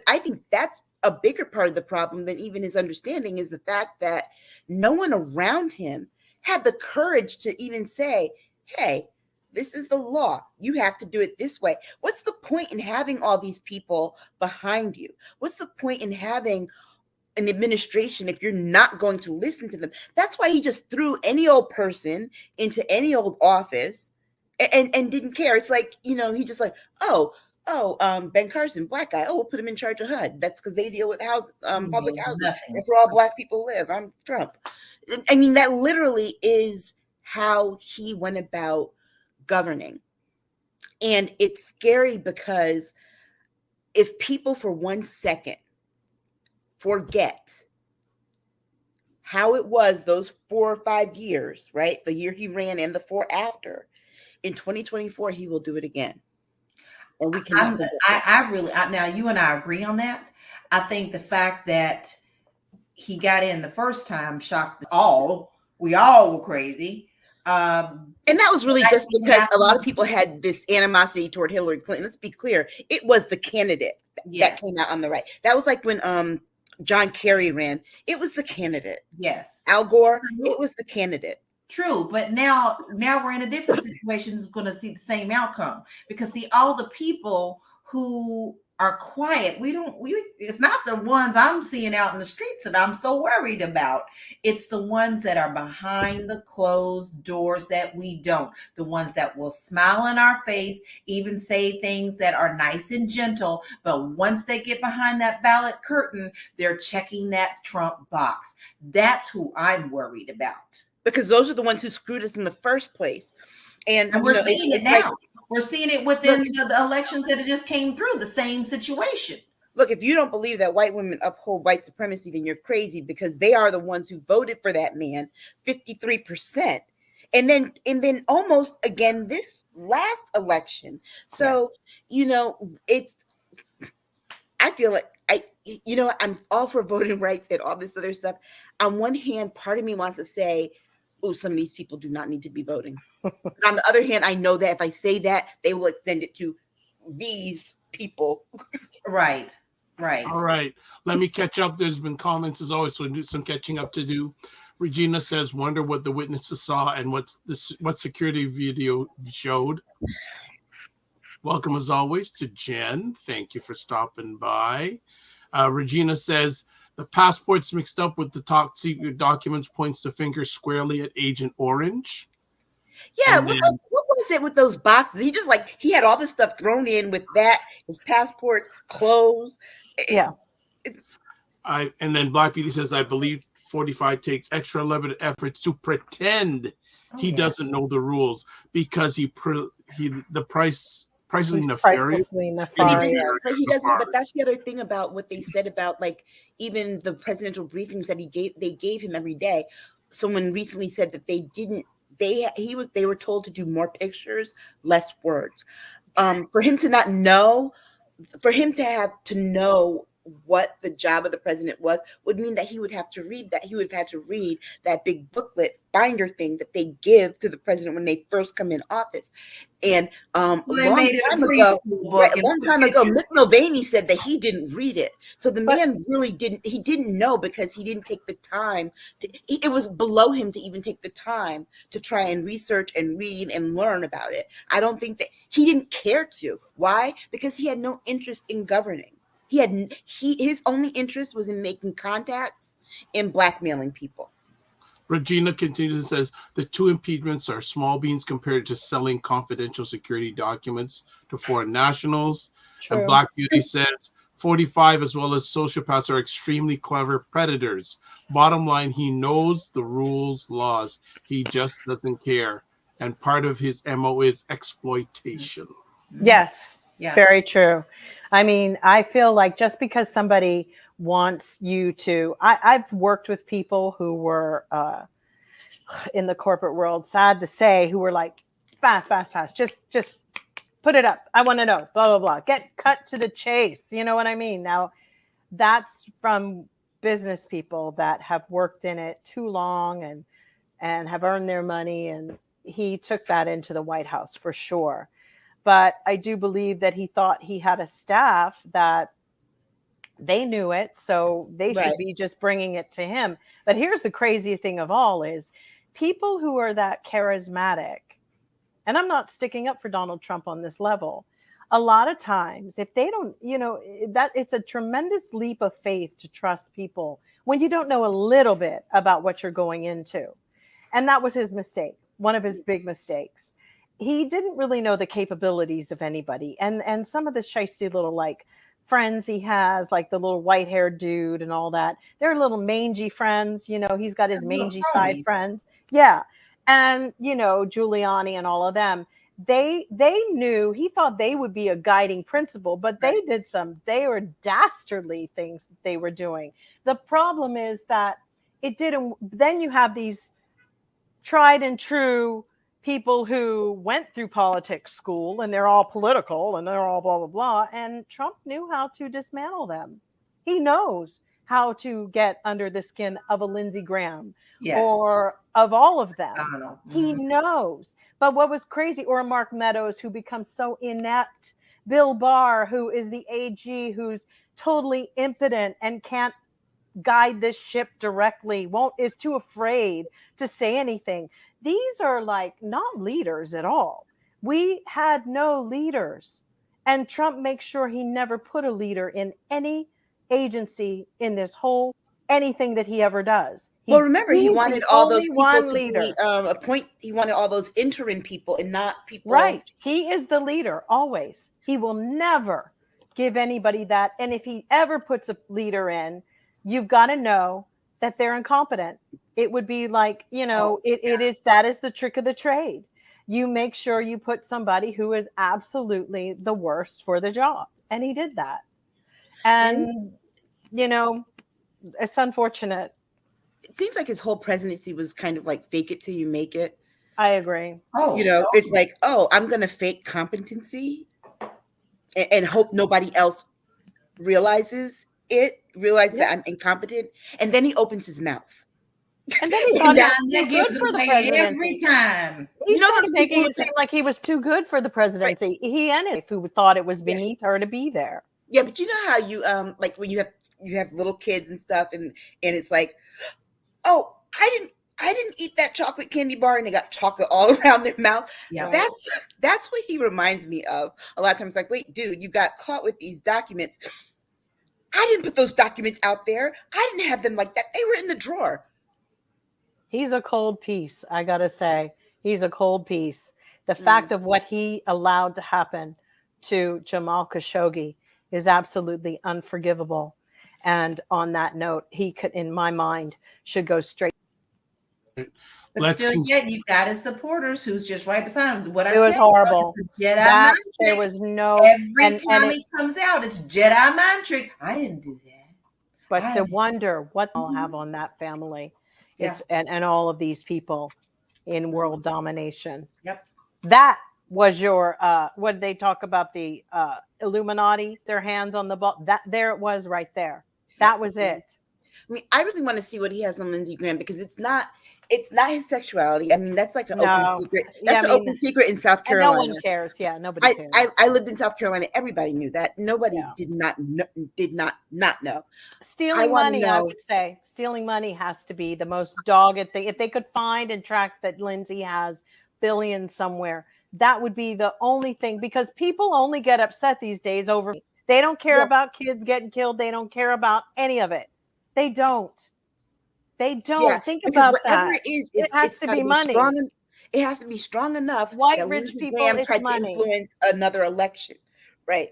S4: I think that's a bigger part of the problem than even his understanding, is the fact that no one around him had the courage to even say, hey, this is the law. You have to do it this way. What's the point in having all these people behind you? What's the point in having an administration if you're not going to listen to them? That's why he just threw any old person into any old office and didn't care. It's like, he just like, oh, Oh, Ben Carson, black guy. Oh, we'll put him in charge of HUD. That's because they deal with public housing.
S5: Nothing.
S4: That's where all black people live. I'm Trump. I mean, that literally is how he went about governing. And it's scary because if people for 1 second forget how it was those 4 or 5 years, right? The year he ran and the 4 after, in 2024, he will do it again. And we cannot forget that.
S5: I really, now you and I agree on that. I think the fact that he got in the first time shocked all. We all were crazy.
S4: And that was really just because a lot of people had this animosity toward Hillary Clinton. Let's be clear. It was the candidate that came out on the right. That was like when John Kerry ran. It was the candidate.
S5: Yes.
S4: Al Gore, it was the candidate.
S5: True, but now we're in a different situation. Is going to see the same outcome because see all the people who are quiet. It's not the ones I'm seeing out in the streets that I'm so worried about. It's the ones that are behind the closed doors that we don't. The ones that will smile in our face, even say things that are nice and gentle. But once they get behind that ballot curtain, they're checking that Trump box. That's who I'm worried about.
S4: Because those are the ones who screwed us in the first place. And
S5: we're seeing it now. Like, we're seeing it within the elections that just came through, the same situation.
S4: Look, if you don't believe that white women uphold white supremacy, then you're crazy because they are the ones who voted for that man, 53%. And then almost again this last election. So, I feel like I'm all for voting rights and all this other stuff. On one hand, part of me wants to say, oh, some of these people do not need to be voting. But on the other hand, I know that if I say that, they will extend it to these people.
S5: Right.
S3: All right. Let me catch up. There's been comments as always, so do some catching up to do. Regina says, wonder what the witnesses saw and what security video showed. Welcome as always to Jen. Thank you for stopping by. Regina says, the passports mixed up with the top secret documents points the finger squarely at Agent Orange.
S4: Yeah, what was it with those boxes? He had all this stuff thrown in with that, his passports, clothes.
S2: Yeah.
S3: And then Black Beauty says, I believe 45 takes extra elaborate efforts to pretend he doesn't know the rules because the pricelessly nefarious.
S4: But he doesn't. But that's the other thing about what they said about like even the presidential briefings that they gave him every day. Someone recently said that they were told to do more pictures, less words. For him to not know, for him to have to know what the job of the president was would mean that he would have to read that. He would have had to read that big booklet binder thing that they give to the president when they first come in office. And a long time ago, Mick Mulvaney said that he didn't read it. So the man really didn't know because he didn't take the time. It was below him to even take the time to try and research and read and learn about it. I don't think that he didn't care to. Why? Because he had no interest in governing. His only interest was in making contacts and blackmailing people.
S3: Regina continues and says the two impeachments are small beans compared to selling confidential security documents to foreign nationals. True. And Black Beauty says 45 as well as sociopaths are extremely clever predators. Bottom line, he knows the rules, laws. He just doesn't care. And part of his MO is exploitation.
S2: Yes, very true. I mean, I feel like just because somebody wants you to, I've worked with people who were in the corporate world, sad to say, who were like, fast, just put it up. I want to know, blah, blah, blah. Get cut to the chase. You know what I mean? Now, that's from business people that have worked in it too long and have earned their money. And he took that into the White House for sure. But I do believe that he thought he had a staff that they knew it, so they should be just bringing it to him. But here's the crazy thing of all is people who are that charismatic, and I'm not sticking up for Donald Trump on this level, a lot of times if they don't, that it's a tremendous leap of faith to trust people when you don't know a little bit about what you're going into. And that was his mistake, one of his big mistakes. he didn't really know the capabilities of anybody. And some of the shisty little like friends he has, like the little white-haired dude and all that, they're little mangy friends. He's got his mangy side friends. Yeah. And, Giuliani and all of them, they knew, he thought they would be a guiding principle, but they were dastardly things that they were doing. The problem is that then you have these tried and true people who went through politics school and they're all political and they're all blah, blah, blah. And Trump knew how to dismantle them. He knows how to get under the skin of a Lindsey Graham or of all of them.
S5: I don't know.
S2: He knows. But what was crazy, or Mark Meadows, who becomes so inept, Bill Barr, who is the AG, who's totally impotent and can't guide this ship directly, is too afraid to say anything. These are like not leaders at all. We had no leaders, and Trump makes sure he never put a leader in any agency in this whole anything that he ever does.
S4: Remember, he wanted all those people to
S2: leader.
S4: He wanted all those interim people and not people.
S2: Right. He is the leader always. He will never give anybody that. And if he ever puts a leader in, you've got to know that they're incompetent. It would be like, that is the trick of the trade. You make sure you put somebody who is absolutely the worst for the job. And he did that. And, it's unfortunate.
S4: It seems like his whole presidency was kind of like fake it till you make it.
S2: I agree.
S4: It's like, I'm going to fake competency and hope nobody else realizes that I'm incompetent. And then he opens his mouth.
S2: And then he thought he was too good for the presidency.
S5: Every time.
S2: He started making it seem like he was too good for the presidency. Right. He and if who thought it was beneath her to be there.
S4: Yeah, but you know how you like when you have little kids and stuff, and it's like, oh, I didn't eat that chocolate candy bar, and they got chocolate all around their mouth. Yeah, that's what he reminds me of a lot of times. Like, wait, dude, you got caught with these documents. I didn't put those documents out there. I didn't have them like that. They were in the drawer.
S2: He's a cold piece. I gotta say, he's a cold piece. The fact of what he allowed to happen to Jamal Khashoggi is absolutely unforgivable. And on that note, he could, in my mind, should go straight.
S5: But yet you've got his supporters who's just right beside him.
S2: It was horrible. There was no.
S5: Every time he comes out, it's Jedi mind trick. I didn't do that.
S2: But to wonder what they'll have on that family, and all of these people in world domination.
S5: Yep.
S2: That was your what did they talk about, the Illuminati, their hands on the ball. That there it was right there. That was it.
S4: I mean, I really want to see what he has on Lindsey Graham, because it's not his sexuality. I mean, that's like an open secret. That's an open secret in South Carolina.
S2: No one cares. Yeah, nobody cares.
S4: I lived in South Carolina. Everybody knew that. Nobody did not know.
S2: Stealing money, I would say. Stealing money has to be the most dogged thing. If they could find and track that Lindsey has billions somewhere, that would be the only thing, because people only get upset these days over. They don't care about kids getting killed. They don't care about any of it. They don't. Think about that. It has to be money.
S4: It has to be strong enough
S2: that rich people
S4: tried to influence another election, right?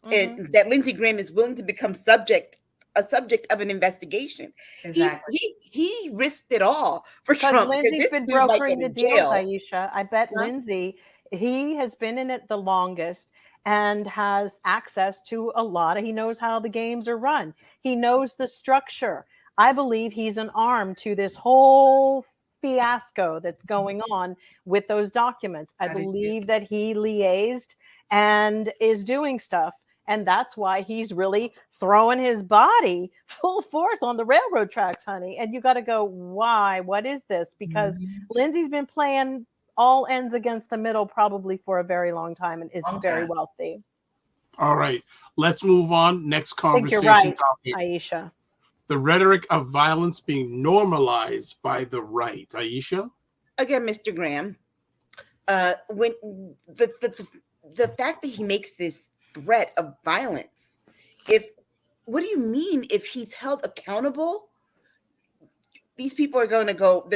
S4: Mm-hmm. And that Lindsey Graham is willing to become a subject of an investigation.
S5: Exactly.
S4: He risked it all for Trump.
S2: Lindsey's been brokering the deals, Aisha. I bet Lindsey, he has been in it the longest and has access to a lot. He knows how the games are run. He knows the structure. I believe he's an arm to this whole fiasco that's going on with those documents. I believe that he liaised and is doing stuff. And that's why he's really throwing his body full force on the railroad tracks, honey. And you got to go, why? What is this? Because Lindsey's been playing all ends against the middle probably for a very long time and is very wealthy.
S3: All right. Let's move on. Next conversation
S2: I think
S3: topic.
S2: you're right, Aisha.
S3: The rhetoric of violence being normalized by the right. Aisha?
S4: Again, Mr. Graham, when the fact that he makes this threat of violence, what do you mean if he's held accountable? These people are going to go,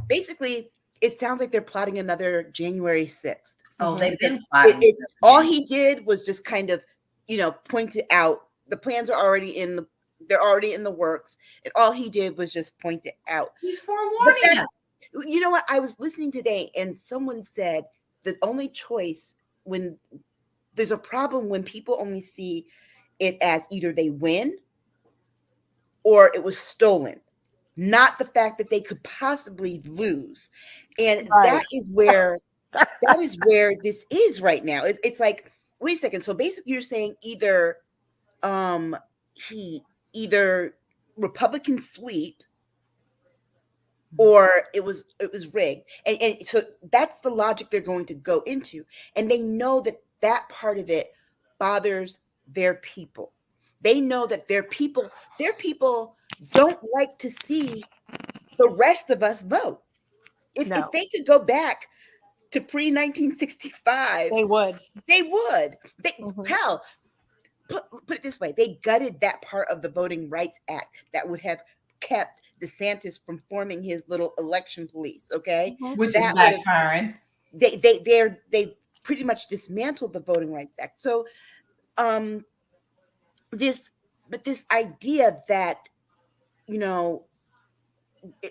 S4: basically, it sounds like they're plotting another January 6th.
S5: Oh, they've been
S4: It,
S5: plotting.
S4: it, all he did was just kind of, point it out. The plans are already they're already in the works. And all he did was just point it out.
S5: He's forewarning us.
S4: You know what? I was listening today and someone said the only choice when there's a problem when people only see it as either they win or it was stolen, not the fact that they could possibly lose. And
S2: Right.
S4: that is where this is right now. It's like, wait a second. So basically you're saying either either Republican sweep or it was rigged. And so that's the logic they're going to go into. And they know that part of it bothers their people. They know that their people don't like to see the rest of us vote. If they could go back to pre-1965,
S2: they would.
S4: Hell, put it this way, they gutted that part of the Voting Rights Act that would have kept DeSantis from forming his little election police, okay?
S5: Which is backfiring.
S4: They pretty much dismantled the Voting Rights Act. So this idea that,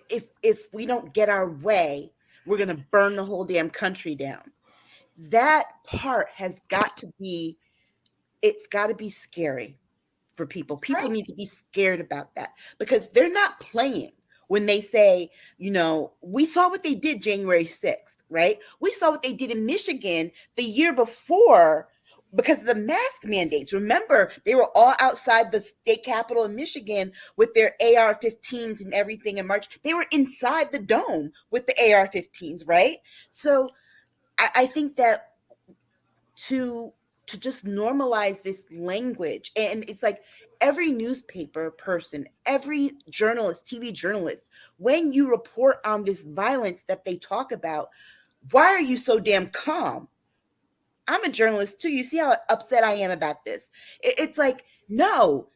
S4: if we don't get our way, we're going to burn the whole damn country down. That part has got to be, it's got to be scary for people. People need to be scared about that because they're not playing when they say, we saw what they did January 6th, right? We saw what they did in Michigan the year before because of the mask mandates. Remember, they were all outside the state capitol in Michigan with their AR-15s and everything in March. They were inside the dome with the AR-15s, right? So I think that to just normalize this language, and it's like every newspaper person, every journalist, TV journalist, when you report on this violence that they talk about, why are you so damn calm? I'm a journalist too. You see how upset I am about this. It's like, no,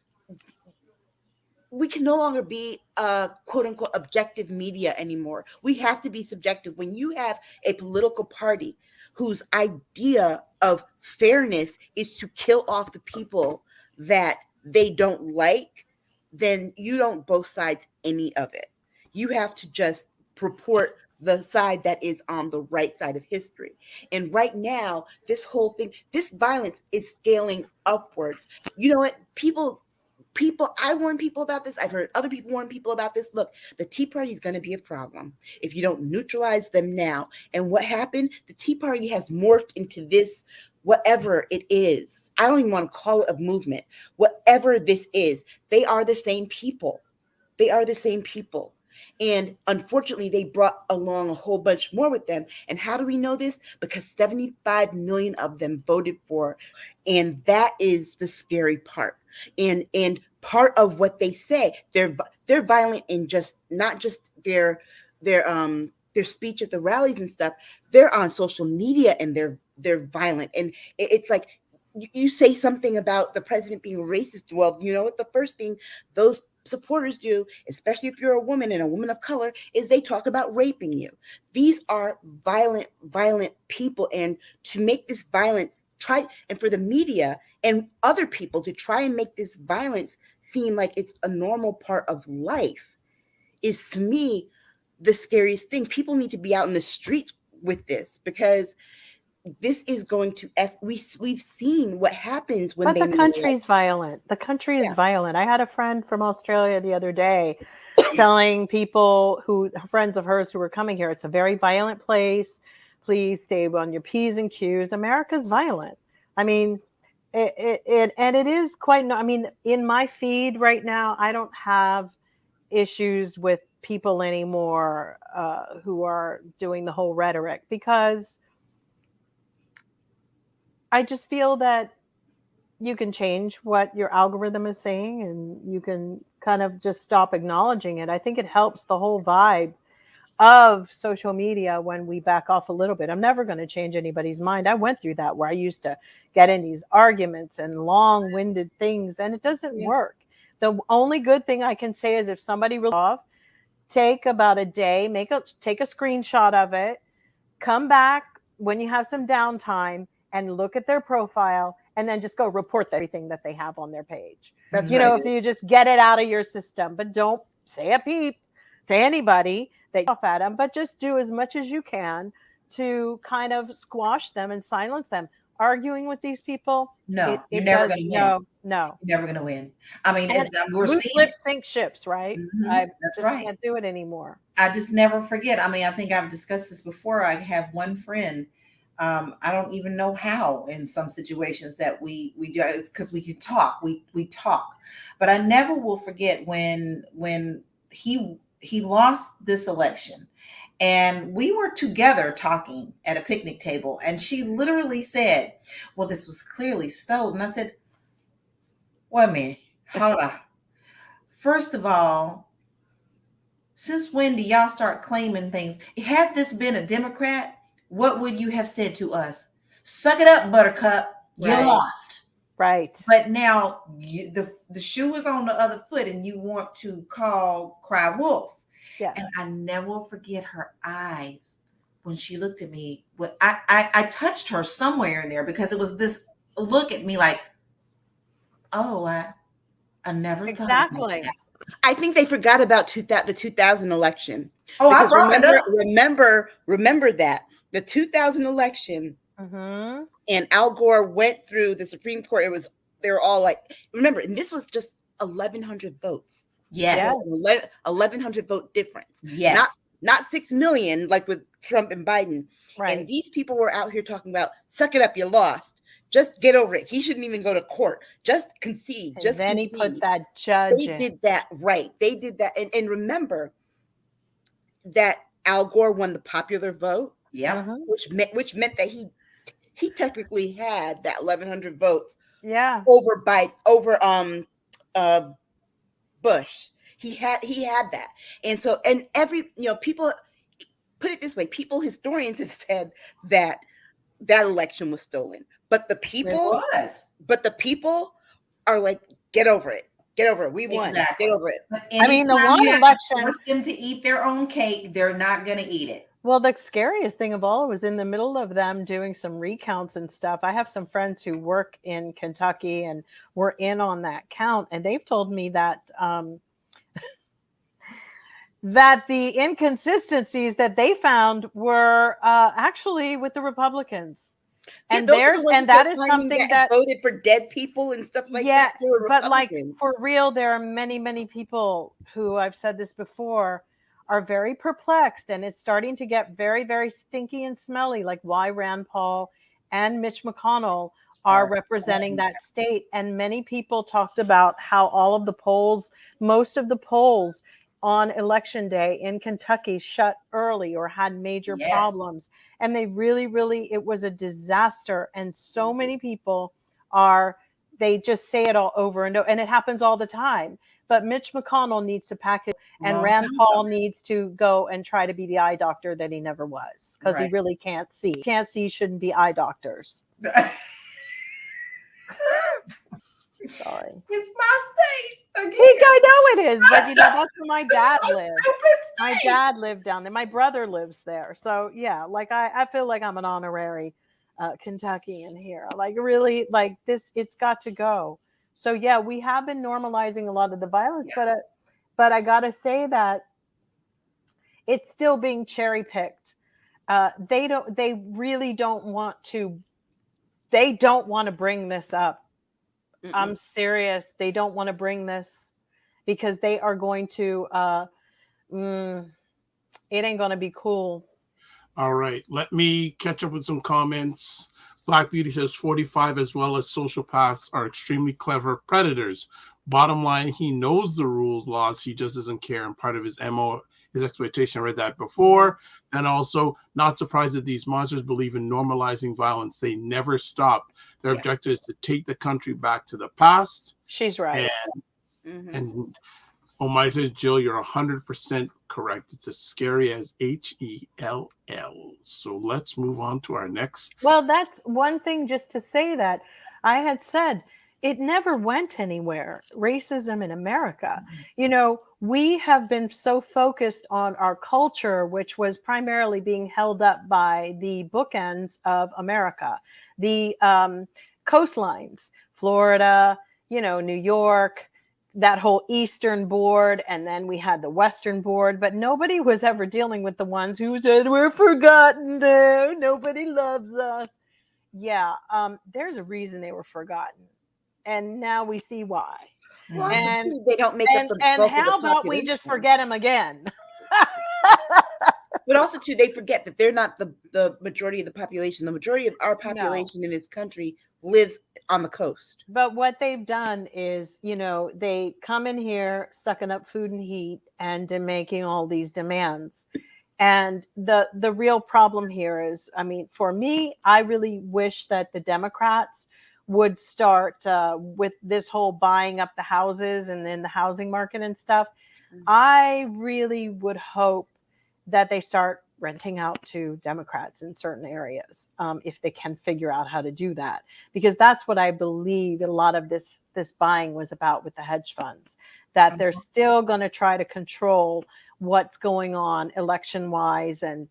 S4: we can no longer be quote unquote objective media anymore. We have to be subjective. When you have a political party whose idea of fairness is to kill off the people that they don't like, then you don't both sides any of it. You have to just report the side that is on the right side of history. And right now, this whole thing, this violence is scaling upwards. You know what? People, I warn people about this. I've heard other people warn people about this. Look, the Tea Party is going to be a problem if you don't neutralize them now. And what happened? The Tea Party has morphed into this, whatever it is. I don't even want to call it a movement. Whatever this is, they are the same people. They are the same people. And unfortunately, they brought along a whole bunch more with them. And how do we know this? Because 75 million of them voted for. And that is the scary part. And part of what they say, they're violent in just not just their speech at the rallies and stuff. They're on social media and they're violent. And it's like you say something about the president being racist. Well, you know what? The first thing those supporters do, especially if you're a woman and a woman of color, is they talk about raping you. These are violent people. And to make this violence and for the media and other people to try and make this violence seem like it's a normal part of life is, to me, the scariest thing. People need to be out in the streets with this because this is going to we've seen what happens when
S2: the country's violent. The country is violent. I had a friend from Australia the other day telling people friends of hers who were coming here, it's a very violent place. Please stay on your P's and Q's. America's violent. I mean, it is quite, I mean, in my feed right now, I don't have issues with people anymore who are doing the whole rhetoric because I just feel that you can change what your algorithm is saying and you can kind of just stop acknowledging it. I think it helps the whole vibe of social media when we back off a little bit. I'm never going to change anybody's mind. I went through that where I used to get in these arguments and long-winded things and it doesn't work. The only good thing I can say is if somebody really off, take about a day, take a screenshot of it, come back when you have some downtime and look at their profile, and then just go report everything that they have on their page.
S4: That's
S2: You
S4: right.
S2: know, if you just get it out of your system, but don't say a peep to anybody that you off at them, but just do as much as you can to kind of squash them and silence them. Arguing with these people,
S5: No, you're never going to win.
S2: No.
S5: You're never going to win. I mean, we're
S2: loose
S5: seeing
S2: lips sink ships, right? I
S5: That's
S2: just
S5: right.
S2: can't do it anymore.
S5: I just never forget. I mean, I think I've discussed this before. I have one friend. I don't even know how in some situations that we do, it's because we can talk. We talk, but I never will forget when he lost this election, and we were together talking at a picnic table, and she literally said, "Well, this was clearly stolen." I said, "Wait a minute, hold on. First of all, since when do y'all start claiming things? Had this been a Democrat, what would you have said to us? Suck it up, Buttercup. You lost."
S2: Right.
S5: But now the shoe is on the other foot, and you want to cry wolf.
S2: Yes.
S5: And I never will forget her eyes when she looked at me. I touched her somewhere in there, because it was this look at me like, oh, I never thought about that.
S4: I think they forgot about the 2000 election.
S5: Oh, I brought it up.
S4: Remember that the 2000 election, and Al Gore went through the Supreme Court. They were all like, remember, and this was just 1,100 votes.
S5: Yes,
S4: 1,100 vote difference.
S5: Yes,
S4: not 6 million like with Trump and Biden.
S2: Right.
S4: And these people were out here talking about, suck it up, you lost. Just get over it. He shouldn't even go to court. Just concede.
S2: And then he put that judge in.
S4: They did that right. They did that. And remember that Al Gore won the popular vote.
S5: Yeah.
S4: Which meant that he technically had that 1,100 votes.
S2: Yeah.
S4: Over Bush. He had that. And so, and people, put it this way, historians have said that election was stolen. But the people are like, get over it. Get over it. We won.
S5: Exactly.
S4: Get over it.
S2: I mean, the one election
S5: forced them to eat their own cake. They're not going to eat it.
S2: Well, the scariest thing of all was in the middle of them doing some recounts and stuff. I have some friends who work in Kentucky and were in on that count, and they've told me that that the inconsistencies that they found were actually with the Republicans. And that is something that
S4: voted for dead people and stuff like that.
S2: Yeah, but like for real, there are many, many people who, I've said this before, are very perplexed, and it's starting to get very, very stinky and smelly, like why Rand Paul and Mitch McConnell are representing that state. And many people talked about how all of the polls, most of the polls on election day in Kentucky shut early or had major problems. And they really, really, it was a disaster. And so many people they just say it all over and over, and it happens all the time. But Mitch McConnell needs to pack it, and Rand Paul needs to go and try to be the eye doctor that he never was, because he really can't see. Can't see, shouldn't be eye doctors. Sorry.
S5: It's my state.
S2: I know it is, but that's where my dad lived. My dad lived down there. My brother lives there. So yeah, like I feel like I'm an honorary Kentuckian here. Like really, like this, it's got to go. So yeah, we have been normalizing a lot of the violence, but I gotta say that it's still being cherry picked. They really don't want to. They don't want to bring this up. I'm serious. They don't want to bring this because they are going to. It ain't going to be cool.
S3: All right. Let me catch up with some comments. Black Beauty says 45 as well as sociopaths are extremely clever predators. Bottom line, he knows the rules, laws. He just doesn't care. And part of his MO, his exploitation, I read that before. And also, not surprised that these monsters believe in normalizing violence. They never stop. Their objective is to take the country back to the past.
S2: She's right.
S3: And Omai says, Jill, you're 100% correct. It's as scary as HELL. So let's move on to our next.
S2: Well, that's one thing just to say that I had said, it never went anywhere. Racism in America. You know, we have been so focused on our culture, which was primarily being held up by the bookends of America, the coastlines, Florida, you know, New York, that whole Eastern board, and then we had the Western board, but nobody was ever dealing with the ones who said, we're forgotten now, nobody loves us. Yeah, there's a reason they were forgotten. And now we see why.
S4: Well, also
S2: And
S4: too, they don't make up the bulk of the
S2: how about we just
S4: population.
S2: forget them again?
S4: But also too, they forget that they're not the majority of the population. The majority of our population in this country lives on the coast.
S2: But what they've done is, you know, they come in here sucking up food and heat and making all these demands. And the real problem here is, I mean, for me, I really wish that the Democrats would start with this whole buying up the houses and then the housing market and stuff. Mm-hmm. I really would hope that they start renting out to Democrats in certain areas, if they can figure out how to do that, because that's what I believe a lot of this buying was about with the hedge funds, that they're still going to try to control what's going on election wise and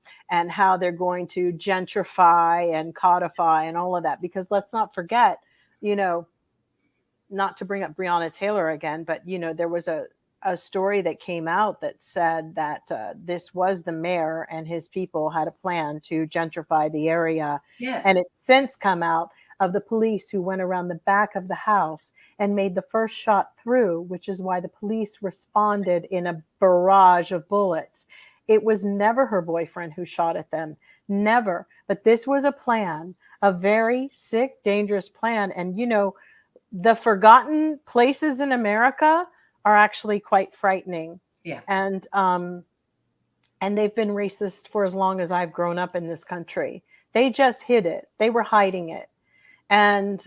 S2: how they're going to gentrify and codify and all of that. Because let's not forget, you know, not to bring up Breonna Taylor again, but, you know, there was a story that came out that said that this was the mayor and his people had a plan to gentrify the area.
S5: Yes.
S2: And it's since come out of the police who went around the back of the house and made the first shot through, which is why the police responded in a barrage of bullets. It was never her boyfriend who shot at them, never. But this was a plan, a very sick, dangerous plan. And, you know, the forgotten places in America are actually quite frightening.
S5: Yeah.
S2: And they've been racist for as long as I've grown up in this country. They just hid it. They were hiding it. And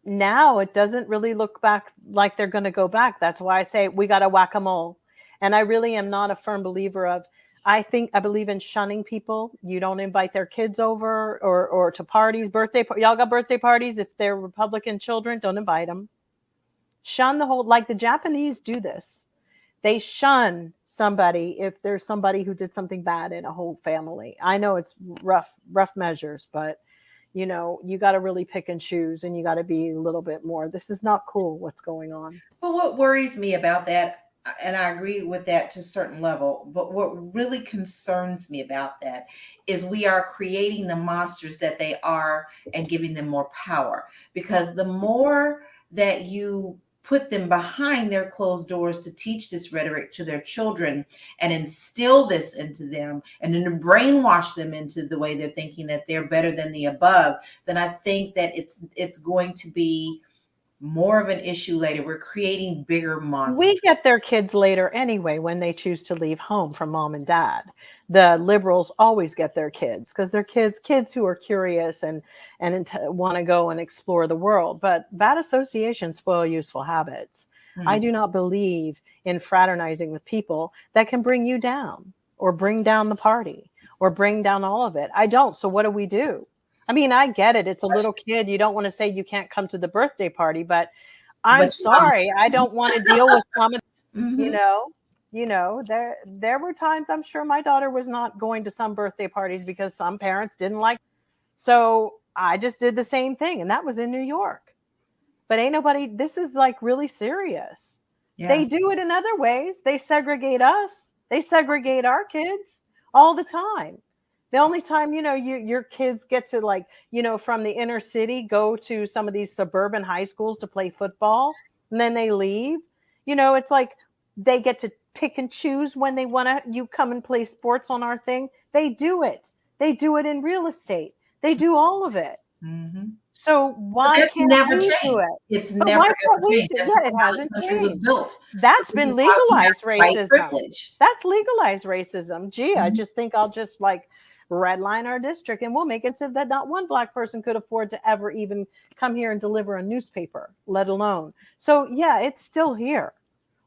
S2: now it doesn't really look back like they're going to go back. That's why I say we got to whack-a-mole. And I really am not a firm believer of, I believe in shunning people. You don't invite their kids over or to parties, y'all got birthday parties. If they're Republican children, don't invite them. Shun the whole, like the Japanese do this. They shun somebody if there's somebody who did something bad in a whole family. I know it's rough measures, but you know, you got to really pick and choose, and you got to be a little bit more. This is not cool what's going on.
S5: Well, what worries me about that, and I agree with that to a certain level, but what really concerns me about that is we are creating the monsters that they are and giving them more power. Because the more that you put them behind their closed doors to teach this rhetoric to their children and instill this into them and then to brainwash them into the way they're thinking that they're better than the above, then I think that it's going to be more of an issue later. We're creating bigger monsters.
S2: We get their kids later anyway when they choose to leave home from mom and dad. The liberals always get their kids because they're kids who are curious and want to go and explore the world. But bad associations spoil useful habits. Mm-hmm. I do not believe in fraternizing with people that can bring you down or bring down the party or bring down all of it. I don't. So what do? I mean, I get it. It's a little kid. You don't want to say you can't come to the birthday party, but I'm sorry. I don't want to deal with some, mm-hmm. you know, there were times I'm sure my daughter was not going to some birthday parties because some parents didn't like. So I just did the same thing. And that was in New York. But ain't nobody, this is like really serious. Yeah. They do it in other ways. They segregate us. They segregate our kids all the time. The only time, you know, your kids get to, like, you know, from the inner city, go to some of these suburban high schools to play football, and then they leave. You know, it's like they get to pick and choose when they want to, you come and play sports on our thing. They do it. They do it in real estate. They do all of it. Mm-hmm. So why can't we do it?
S5: It's never changed.
S2: Yeah, it hasn't changed. That's been legalized racism. That's legalized racism. Gee, I just think I'll just like redline our district and we'll make it so that not one Black person could afford to ever even come here and deliver a newspaper, let alone. So yeah, it's still here.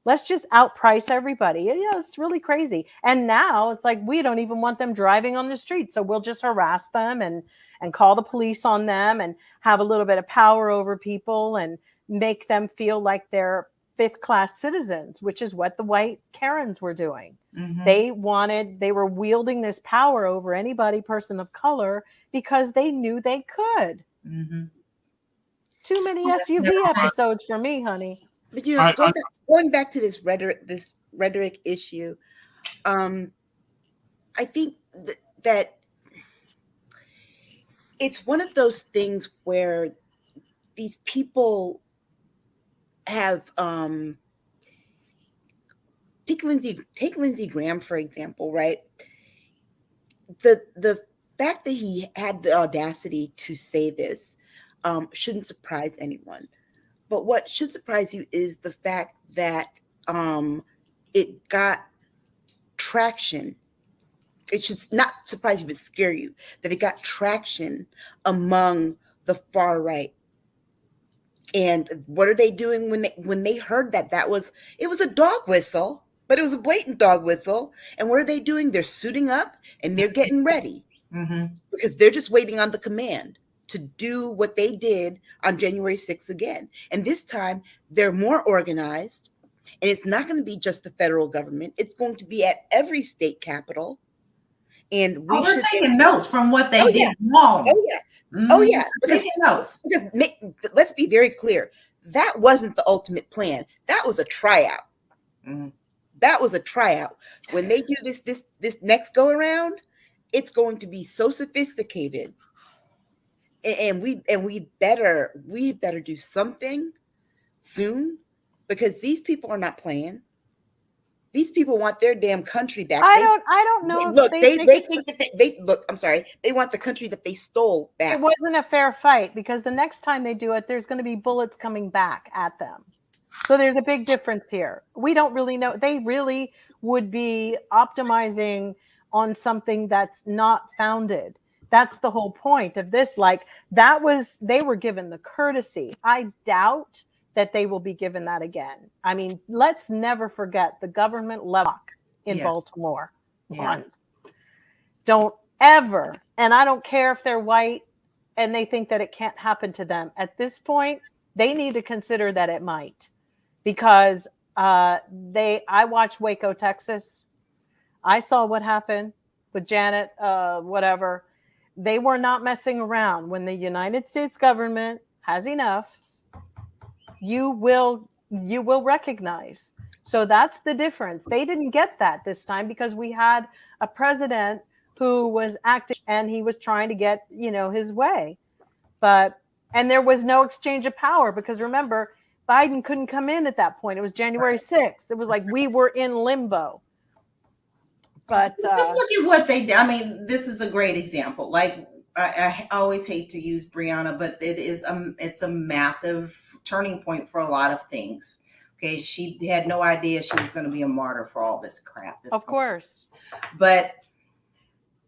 S2: Let's just outprice everybody. Yeah, it's really crazy. And now it's like we don't even want them driving on the street. So we'll just harass them and call the police on them and have a little bit of power over people and make them feel like they're fifth-class citizens, which is what the white Karens were doing.
S5: Mhm.
S2: They were wielding this power over anybody, person of color, because they knew they could.
S5: Mhm.
S2: Too many
S5: That's never
S2: SUV
S5: mind.
S2: episodes for me, honey.
S4: But you know,
S3: I,
S4: going back to this rhetoric issue, I think that it's one of those things where these people have take Lindsey Graham, for example, right? The fact that he had the audacity to say this shouldn't surprise anyone. But what should surprise you is the fact that it got traction. It should not surprise you, but scare you that it got traction among the far right. And what are they doing when they heard that it was a dog whistle, but it was a blatant dog whistle? And what are they doing? They're suiting up and they're getting ready
S5: Mhm.
S4: because they're just waiting on the command to do what they did on January 6th again. And this time they're more organized, and it's not going to be just the federal government. It's going to be at every state capital. And we
S5: They're
S4: should
S5: taking notes from what they
S4: Oh,
S5: did
S4: yeah.
S5: wrong.
S4: Oh yeah.
S5: Mhm.
S4: Oh yeah.
S5: They're taking notes.
S4: Because let's be very clear. That wasn't the ultimate plan. That was a tryout.
S5: Mhm.
S4: That was a tryout. When they do this next go around, it's going to be so sophisticated. And we better do something soon, because these people are not playing. These people want their damn country back.
S2: I don't know.
S4: Look,
S2: if
S4: they think that they look. I'm sorry. They want the country that they stole back.
S2: It wasn't a fair fight, because the next time they do it, there's going to be bullets coming back at them. So there's a big difference here. We don't really know. They really would be optimizing on something that's not founded. That's the whole point of this. Like, they were given the courtesy. I doubt that they will be given that again. I mean, let's never forget the government level in Baltimore once. Don't ever, and I don't care if they're white and they think that it can't happen to them. At this point, they need to consider that it might, because I watched Waco, Texas. I saw what happened with Janet, whatever. They were not messing around. When the United States government has enough, you will recognize. So that's the difference. They didn't get that this time because we had a president who was acting and he was trying to get, his way. And there was no exchange of power, because remember, Biden couldn't come in at that point. It was January 6th. It was like we were in limbo. But
S5: just look at what they did. I mean, this is a great example. Like, I always hate to use Breonna, but it's a massive turning point for a lot of things. Okay, she had no idea she was going to be a martyr for all this crap.
S2: Of course.
S5: But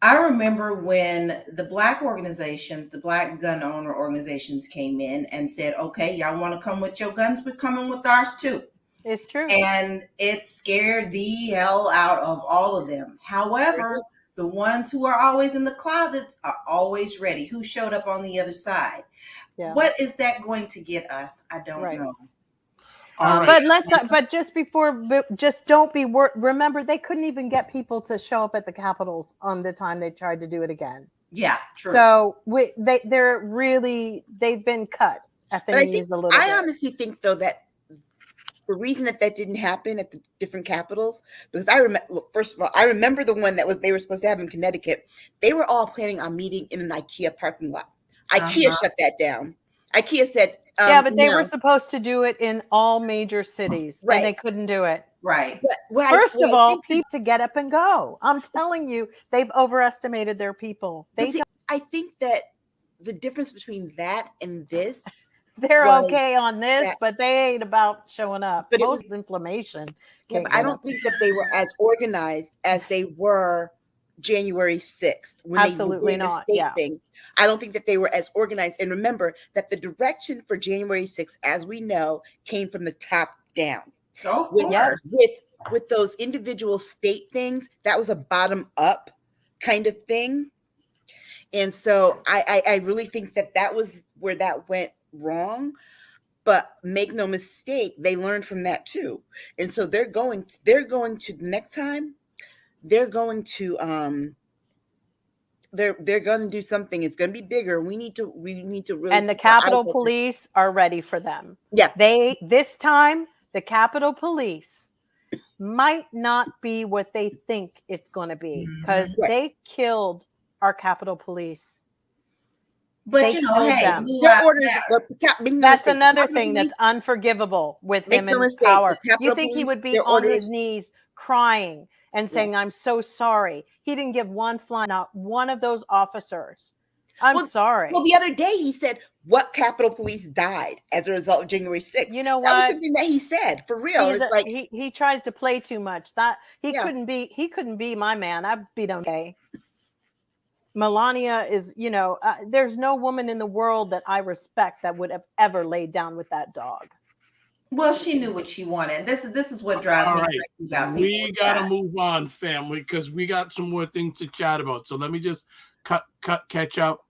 S5: I remember when the Black organizations, the Black gun owner organizations came in and said, okay, y'all want to come with your guns? We're coming with ours too.
S2: It's true.
S5: And it scared the hell out of all of them. However, the ones who are always in the closets are always ready. Who showed up on the other side? Yeah. What is that going to get us? I don't know.
S2: But just don't be remember, they couldn't even get people to show up at the Capitals on the time they tried to do it again.
S5: Yeah, true.
S2: So they've been cut at the knees a little bit.
S4: I honestly think, though, that the reason that didn't happen at the different capitals, because I remember, first of all, I remember the one that they were supposed to have in Connecticut. They were all planning on meeting in an IKEA parking lot. IKEA shut that down. IKEA said,
S2: but they were supposed to do it in all major cities, and they couldn't do it.
S5: Right.
S2: First of all, people to get up and go. I'm telling you, they've overestimated their people.
S4: I think that the difference between that and this,
S2: they're okay on this, but they ain't about showing up. But most inflammation.
S4: Yeah, but I don't think that they were as organized as they were January 6th when
S2: Absolutely
S4: they did
S2: not.
S4: the state things. I don't think that they were as organized. And remember that the direction for January 6th, as we know, came from the top down. With those individual state things, that was a bottom up kind of thing. And so I really think that was where that went wrong. But make no mistake, they learned from that too. And so they're going to the next time, they're going to they're going to do something. It's going to be bigger. We need to really,
S2: and the
S4: keep our eyes
S2: Capitol
S4: open.
S2: Police are ready for them.
S4: Yeah.
S2: This time, the Capitol Police might not be what they think it's going to be, because
S4: Right.
S2: they killed our Capitol Police.
S5: But
S2: They
S5: you know,
S2: killed
S5: hey,
S2: them.
S5: Blue
S4: Their
S5: Lives
S4: orders.
S5: Matter.
S4: Make no
S2: That's
S4: mistake, the
S2: another
S4: Capitol
S2: thing that's
S4: Police-
S2: unforgivable with
S4: Make
S2: him
S4: no
S2: in
S4: mistake,
S2: power.
S4: the Capitol
S2: You think he
S4: Police,
S2: would be
S4: their
S2: on his
S4: orders-
S2: knees crying and saying, "I'm so sorry." He didn't give one fly, not one of those officers. I'm sorry.
S4: Well, the other day he said, "What Capitol Police died as a result of January 6th?"
S2: You know
S4: That was
S2: what?
S4: something that he said, for real. It's like
S2: he tries to play too much. That he
S4: Yeah.
S2: couldn't be my man. I'd beat him. Okay. Melania is, there's no woman in the world that I respect that would have ever laid down with that dog.
S5: Well, she knew what she wanted. This is what drives
S3: All
S5: me
S3: right.
S5: crazy about people.
S3: We got to move on, family, because we got some more things to chat about. So let me just catch up.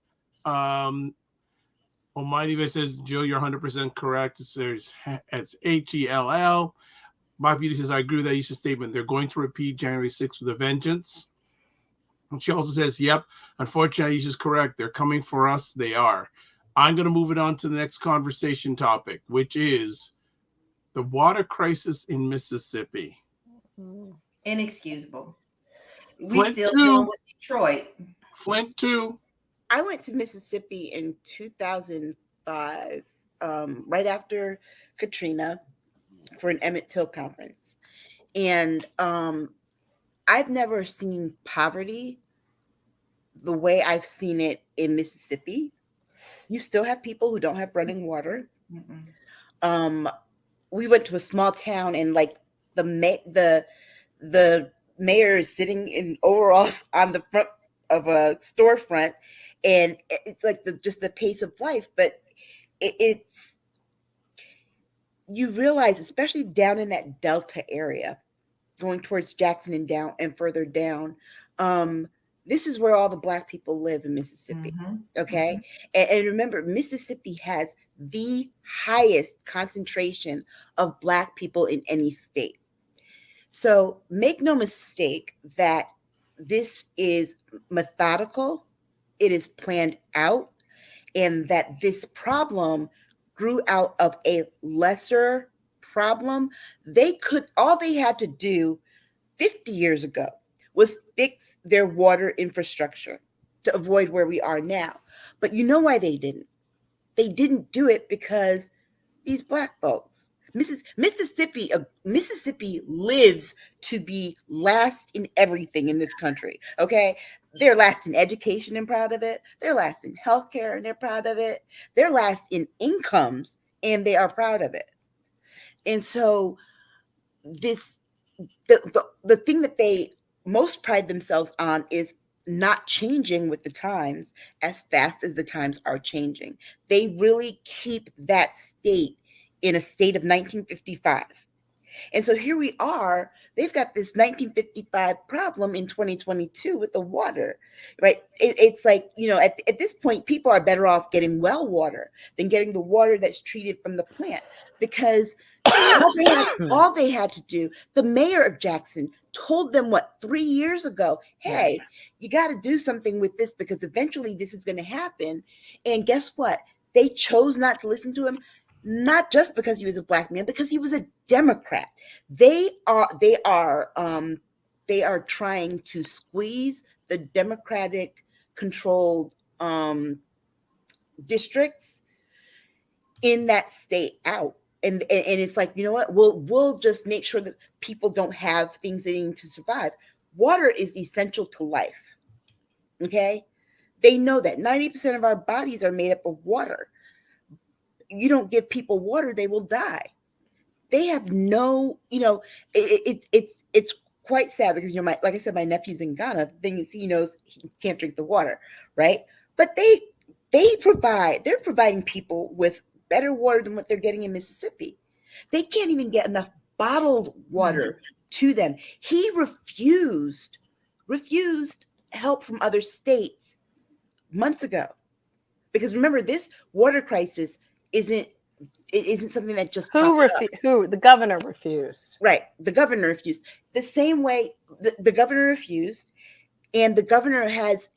S3: Almighty says, Jill, you're 100% correct. It's Hell. Bob Beauty says, I agree with Aisha's statement. They're going to repeat January 6th with a vengeance. And she also says, yep, unfortunately, Aisha's correct. They're coming for us. They are. I'm going to move it on to the next conversation topic, which is the water crisis in Mississippi.
S5: Inexcusable. We
S3: Flint
S5: still
S3: too.
S5: dealing with Detroit.
S3: Flint too.
S4: I went to Mississippi in 2005, right after Katrina, for an Emmett Till conference. And I've never seen poverty the way I've seen it in Mississippi. You still have people who don't have running water. We went to a small town, and like the mayor is sitting in overalls on the front of a storefront, and it's like just the pace of life. But it's you realize, especially down in that Delta area, going towards Jackson and down and further down, this is where all the Black people live in Mississippi. Okay. And remember, Mississippi has the highest concentration of Black people in any state. So make no mistake that this is methodical, it is planned out, and that this problem grew out of a lesser problem. All they had to do 50 years ago was fix their water infrastructure to avoid where we are now. But you know why they didn't? They didn't do it because these Black folks. Mississippi lives to be last in everything in this country. Okay, they're last in education and proud of it. They're last in healthcare and they're proud of it. They're last in incomes and they are proud of it. And so the thing that they most pride themselves on is not changing with the times as fast as the times are changing. They really keep that state in a state of 1955. And so here we are, they've got this 1955 problem in 2022 with the water, right? It's like, at this point, people are better off getting well water than getting the water that's treated from the plant, because all they had to do, the mayor of Jackson told them 3 years ago, hey, you got to do something with this because eventually this is going to happen. And guess what? They chose not to listen to him. Not just because he was a Black man, because he was a Democrat. They are trying to squeeze the Democratic controlled districts in that state out. And it's like, you know what? We'll just make sure that people don't have things they need to survive. Water is essential to life. Okay? They know that 90% of our bodies are made up of water. You don't give people water, they will die. They have no, it's quite sad because, like I said, my nephew's in Ghana. The thing is, he knows he can't drink the water, right? But they're providing people with better water than what they're getting in Mississippi. They can't even get enough bottled water to them. He refused help from other states months ago. Because remember, this water crisis isn't It isn't something that just
S2: Who the governor refused.
S4: Right. The governor refused. The same way the governor refused, and the governor has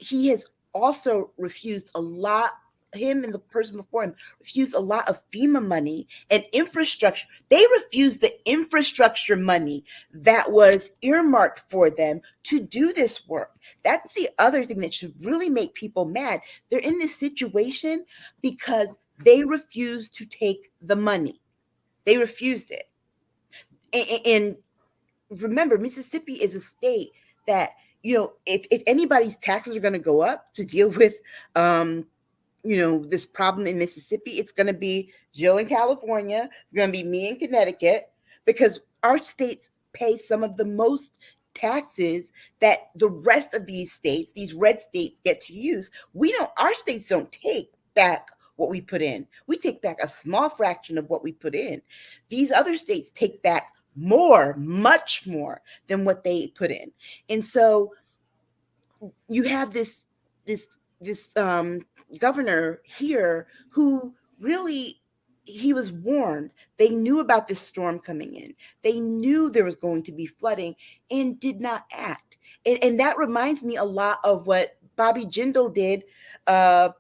S4: also refused a lot. Him and the person before him refused a lot of FEMA money and infrastructure. They refused the infrastructure money that was earmarked for them to do this work. That's the other thing that should really make people mad. They're in this situation because they refused to take the money. They refused it. And remember, Mississippi is a state that, if anybody's taxes are going to go up to deal with, this problem in Mississippi, it's going to be Jill in California. It's going to be me in Connecticut, because our states pay some of the most taxes that the rest of these states, these red states, get to use. Our states don't take back what we put in. We take back a small fraction of what we put in. These other states take back more, much more than what they put in. And so you have this governor here who really, he was warned. They knew about this storm coming in. They knew there was going to be flooding and did not act. And that reminds me a lot of what Bobby Jindal did. I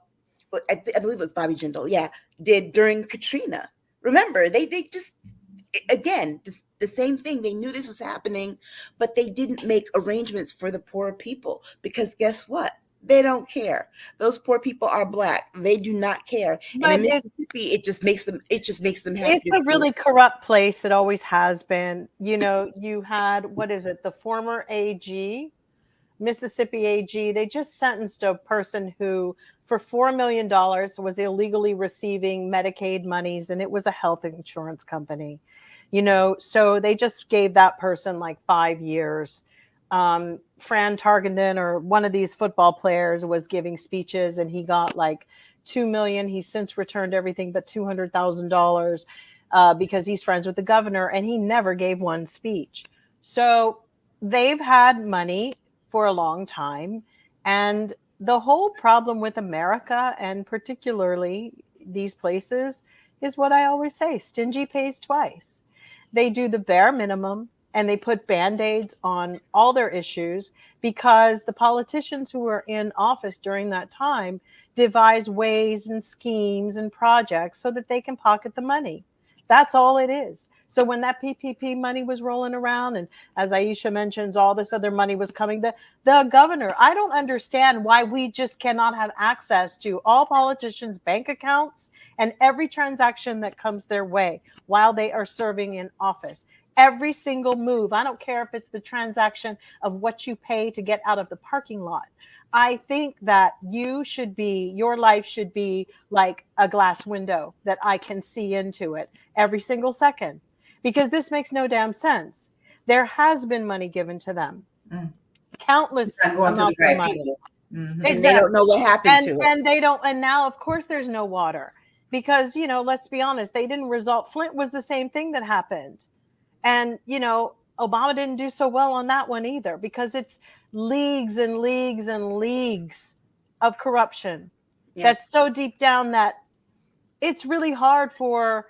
S4: believe it was Bobby Jindal, did during Katrina. Remember, they just, again, the same thing. They knew this was happening, but they didn't make arrangements for the poor people, because guess what? They don't care. Those poor people are Black. They do not care.
S2: But
S4: and in Mississippi, it just makes them happy.
S2: It's a really corrupt place. It always has been. You had, what is it? The former AG, Mississippi AG. They just sentenced a person who, for $4 million, was illegally receiving Medicaid monies, and it was a health insurance company. So they just gave that person like 5 years. Fran Tarkenton, or one of these football players, was giving speeches, and he got like $2 million. He's since returned everything but $200,000 because he's friends with the governor, and he never gave one speech. So they've had money for a long time, and the whole problem with America, and particularly these places, is what I always say: stingy pays twice. They do the bare minimum, and they put Band-Aids on all their issues, because the politicians who were in office during that time devise ways and schemes and projects so that they can pocket the money. That's all it is. So when that PPP money was rolling around, and as Aisha mentions, all this other money was coming, the governor, I don't understand why we just cannot have access to all politicians' bank accounts and every transaction that comes their way while they are serving in office. Every single move. I don't care if it's the transaction of what you pay to get out of the parking lot. I think that your life should be like a glass window that I can see into it every single second, because this makes no damn sense. There has been money given to them. Countless amounts of money.
S4: Mm-hmm. Exactly. And they don't know what happened to it.
S2: And they don't. And now, of course, there's no water, because, let's be honest, they didn't resolve. Flint was the same thing that happened. And, Obama didn't do so well on that one either, because it's leagues and leagues and leagues of corruption that's so deep down that it's really hard for,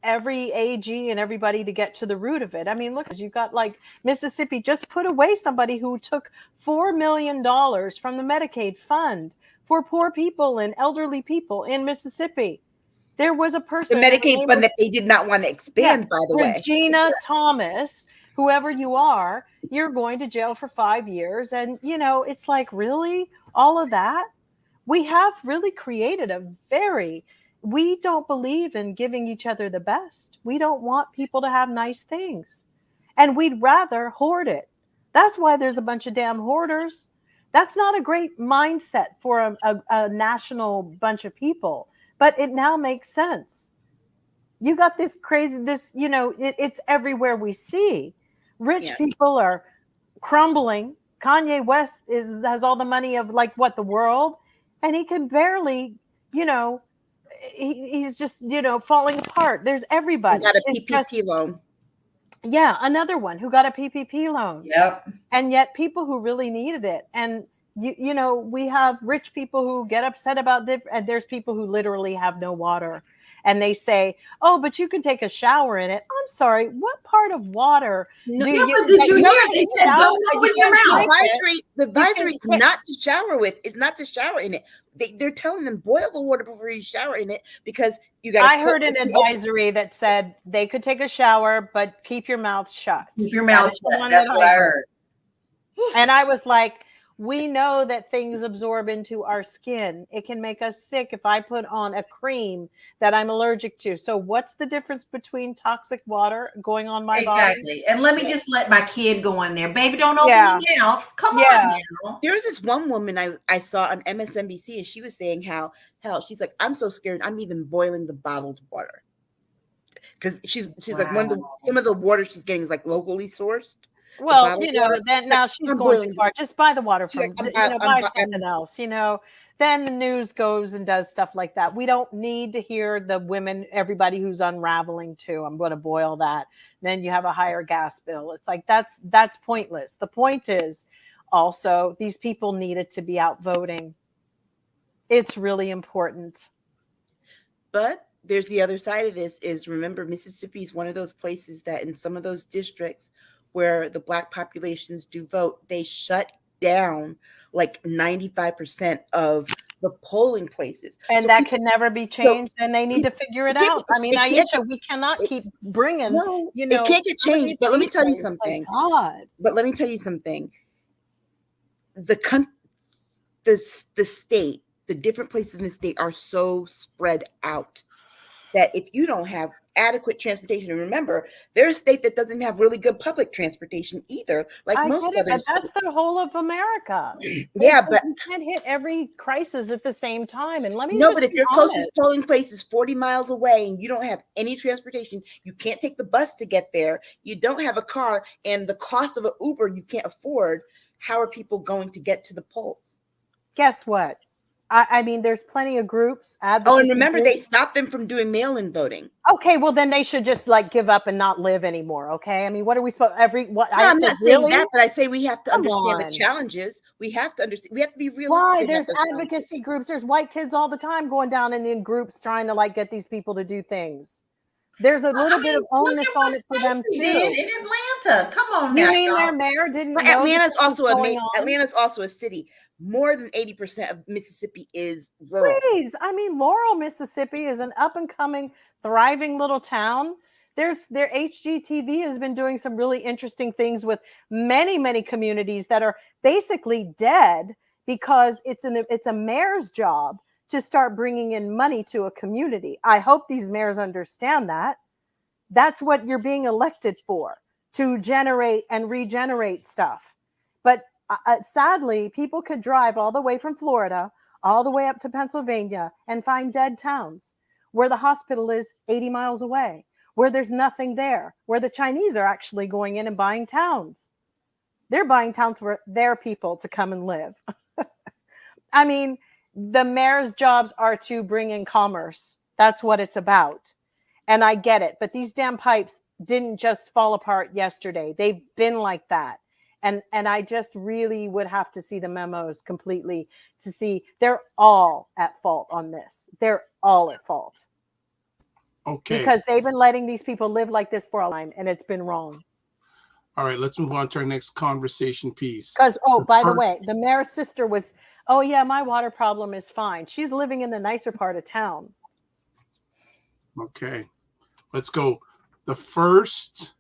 S2: every AG and everybody to get to the root of it. I mean, look, you've got like Mississippi just put away somebody who took $4 million from the Medicaid fund for poor people and elderly people in Mississippi. There was a person,
S4: the Medicaid fund that they did not want to expand, by the way.
S2: Regina Thomas, whoever you are, you're going to jail for 5 years. And, it's like, really? All of that? We have really created we don't believe in giving each other the best. We don't want people to have nice things. And we'd rather hoard it. That's why there's a bunch of damn hoarders. That's not a great mindset for a national bunch of people. But it now makes sense. You got this crazy, it's everywhere we see. Rich people are crumbling. Kanye West has all the money of the world, and he can barely, he's just, falling apart. There's everybody.
S4: He got a PPP loan.
S2: Yeah, another one who got a PPP loan.
S5: Yep.
S2: And yet people who really needed it. And we have rich people who get upset about this, and there's people who literally have no water. and they say, oh, but you can take a shower in it. I'm sorry, what part of water
S4: No,
S2: do
S5: Yeah,
S2: you?
S5: but did you
S2: that
S5: hear?
S2: can
S5: They said
S2: shower-
S5: don't
S2: you
S5: open your
S2: can't
S5: mouth.
S2: drink it.
S4: The advisory is
S2: can't-
S4: not to shower with. It's not to shower in it. They're telling them boil the water before you shower in it because you got.
S2: I heard an advisory that said they could take a shower, but keep your mouth shut.
S5: Keep your
S2: That
S5: mouth
S2: is the
S5: shut.
S2: one
S5: That's
S2: that
S5: what I heard.
S2: And I was like, we know that things absorb into our skin. It can make us sick if I put on a cream that I'm allergic to. So what's the difference between toxic water going on my body?
S5: Exactly. And let me just let my kid go in there. Baby, don't open
S2: Yeah.
S5: your mouth. Come
S2: Yeah.
S5: on now.
S4: There was this one woman I saw on MSNBC, and she was saying how she's like, I'm so scared. I'm even boiling the bottled water because she's like some of the water she's getting is like locally sourced.
S2: Well, then now she's
S4: I'm
S2: going
S4: boiling
S2: too far. Just buy the water
S4: She's
S2: from,
S4: like,
S2: buy something else, Then the news goes and does stuff like that. We don't need to hear the women, everybody who's unraveling too. I'm going to boil that. Then you have a higher gas bill. It's like, that's pointless. The point is also these people needed to be out voting. It's really important.
S4: But there's the other side of this is, remember, Mississippi is one of those places that in some of those districts where the Black populations do vote, they shut down like 95% of the polling places.
S2: And
S4: so
S2: that can never be changed, and they need to figure it out. I mean, Aisha, we cannot keep bringing,
S4: it can't get changed. But let me tell you something.
S2: God.
S4: But let me tell you something. The state, the different places in the state are so spread out that if you don't have adequate transportation, and remember, they're a state that doesn't have really good public transportation either, like most other states.
S2: That's the whole of America.
S4: Yeah, but
S2: you can't hit every crisis at the same time. And let me
S4: but if your closest polling place is 40 miles away and you don't have any transportation, you can't take the bus to get there, you don't have a car, and the cost of an Uber you can't afford, how are people going to get to the polls?
S2: Guess what? I mean, there's plenty of groups.
S4: And remember, they stopped them from doing mail-in voting.
S2: Okay, well then they should just give up and not live anymore. Okay, I mean, what are we supposed?
S4: I'm not saying that, but I say we have to understand the challenges. We have to understand. We have to be realistic.
S2: Why? There's advocacy groups. There's white kids all the time going down in groups trying to get these people to do things. There's a little bit of onus on it for them too.
S5: Did in Atlanta? Come on now.
S2: You mean their mayor didn't know?
S4: Atlanta's also a city. More than 80% of Mississippi is rural.
S2: Please, I mean, Laurel, Mississippi is an up and coming, thriving little town. Their HGTV has been doing some really interesting things with many, many communities that are basically dead because it's a mayor's job to start bringing in money to a community. I hope these mayors understand that. That's what you're being elected for, to generate and regenerate stuff. But sadly, people could drive all the way from Florida, all the way up to Pennsylvania and find dead towns where the hospital is 80 miles away, where there's nothing there, where the Chinese are actually going in and buying towns. They're buying towns for their people to come and live. I mean, the mayor's jobs are to bring in commerce. That's what it's about. And I get it. But these damn pipes didn't just fall apart yesterday. They've been like that. And I just really would have to see the memos completely to see they're all at fault on this. They're all at fault.
S3: Okay.
S2: Because they've been letting these people live like this for a time, and it's been wrong.
S3: All right, let's move on to our next conversation piece.
S2: Because, by the way, the mayor's sister was, oh, yeah, my water problem is fine. She's living in the nicer part of town.
S3: Okay, let's go. The first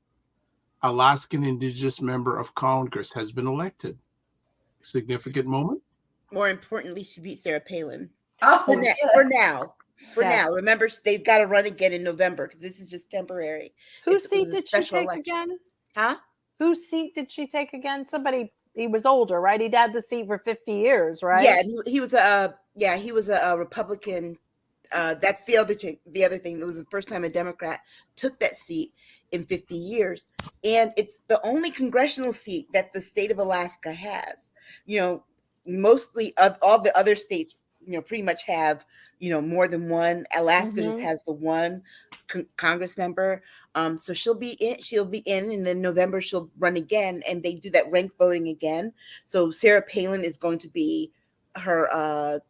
S3: Alaskan Indigenous member of Congress has been elected. Significant moment.
S4: More importantly, she beat Sarah Palin.
S5: Oh,
S4: for now. Remember, they've got to run again in November because this is just temporary.
S2: Whose seat did she take again?
S4: Huh?
S2: Whose seat did she take again? Somebody. He was older, right? He'd had the seat for 50 years, right?
S4: Yeah, he was a Republican. That's the other thing. The other thing, it was the first time a Democrat took that seat in 50 years, and it's the only congressional seat that the state of Alaska has. Mostly all the other states, pretty much have, more than one. Alaska just has the one Congress member. So she'll be in, and then November she'll run again, and they do that ranked voting again. So Sarah Palin is going to be her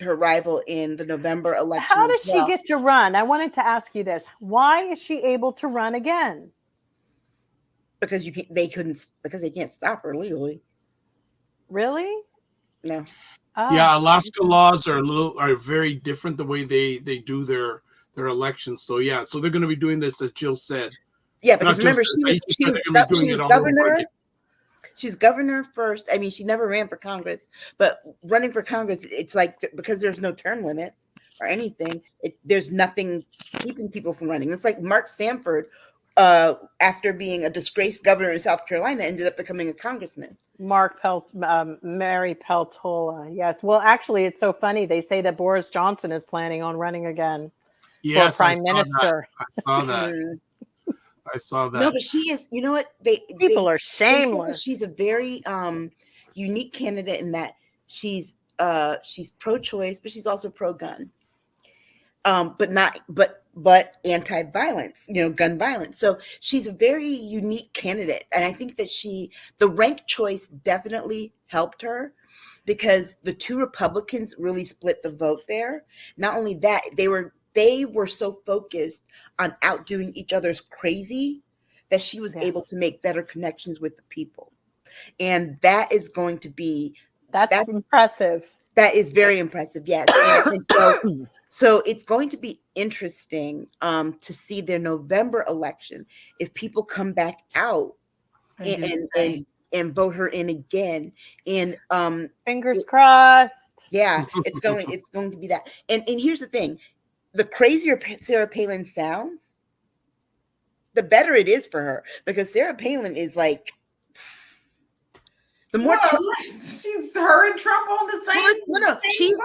S4: her rival in the November election.
S2: How does
S4: as well.
S2: she get to run? I wanted to ask you this. Why is she able to run again?
S4: Because they can't stop her legally.
S2: Really?
S4: No.
S2: Oh,
S3: Yeah, Alaska laws are very different the way they do their elections. So yeah, so they're going to be doing this, as Jill said.
S4: Yeah, because
S3: Not Jill
S4: remember
S3: said,
S4: she
S3: they're gonna be doing
S4: was
S3: it all over
S4: governor.
S3: again.
S4: She's governor first. I mean, she never ran for Congress, but running for Congress, it's like because there's no term limits or anything. There's nothing keeping people from running. It's like Mark Sanford, after being a disgraced governor in South Carolina, ended up becoming a congressman.
S2: Mary Peltola. Yes. Well, actually, it's so funny. They say that Boris Johnson is planning on running again for prime minister.
S3: I saw that. I saw that.
S4: No, but she is. You know what?
S2: People are
S4: They say that
S2: shameless.
S4: she's a very unique candidate in that she's pro-choice, but she's also pro-gun. But anti-violence, gun violence. So she's a very unique candidate. And I think that the rank choice definitely helped her because the two Republicans really split the vote there. Not only that, they were so focused on outdoing each other's crazy that she was able to make better connections with the people. And that is going to be...
S2: That's impressive.
S4: That is very impressive, yes. And so it's going to be interesting to see their November election if people come back out and vote her in again. And
S2: fingers crossed.
S4: Yeah, it's going to be that. And here's the thing: the crazier Sarah Palin sounds, the better it is for her, because Sarah Palin is like the more
S5: she's her and Trump on the same.
S4: No, she's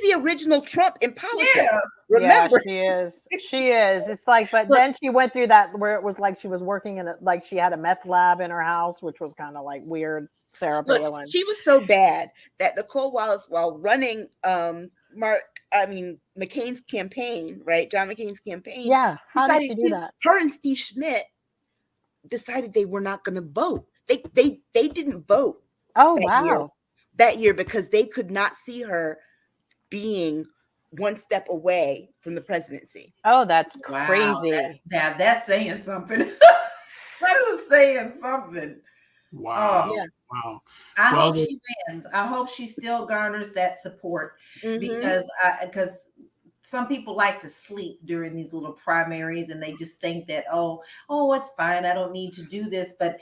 S4: the original Trump in politics.
S5: Yeah.
S4: Remember,
S2: yeah, she is. It's like, but then she went through that where it was like she was working in like she had a meth lab in her house, which was kind of like weird. Sarah Palin.
S4: She was so bad that Nicole Wallace, while running McCain's campaign, right, John McCain's campaign,
S2: how did she do that?
S4: Her and Steve Schmidt decided they were not going to vote. They didn't vote.
S2: Oh, wow.
S4: That year because they could not see her being one step away from the presidency.
S2: Oh, that's crazy.
S5: That's saying something. That is saying something.
S3: Wow.
S4: Yeah.
S3: Wow.
S5: I hope she wins. I hope she still garners that support because some people like to sleep during these little primaries and they just think that, oh, it's fine. I don't need to do this. But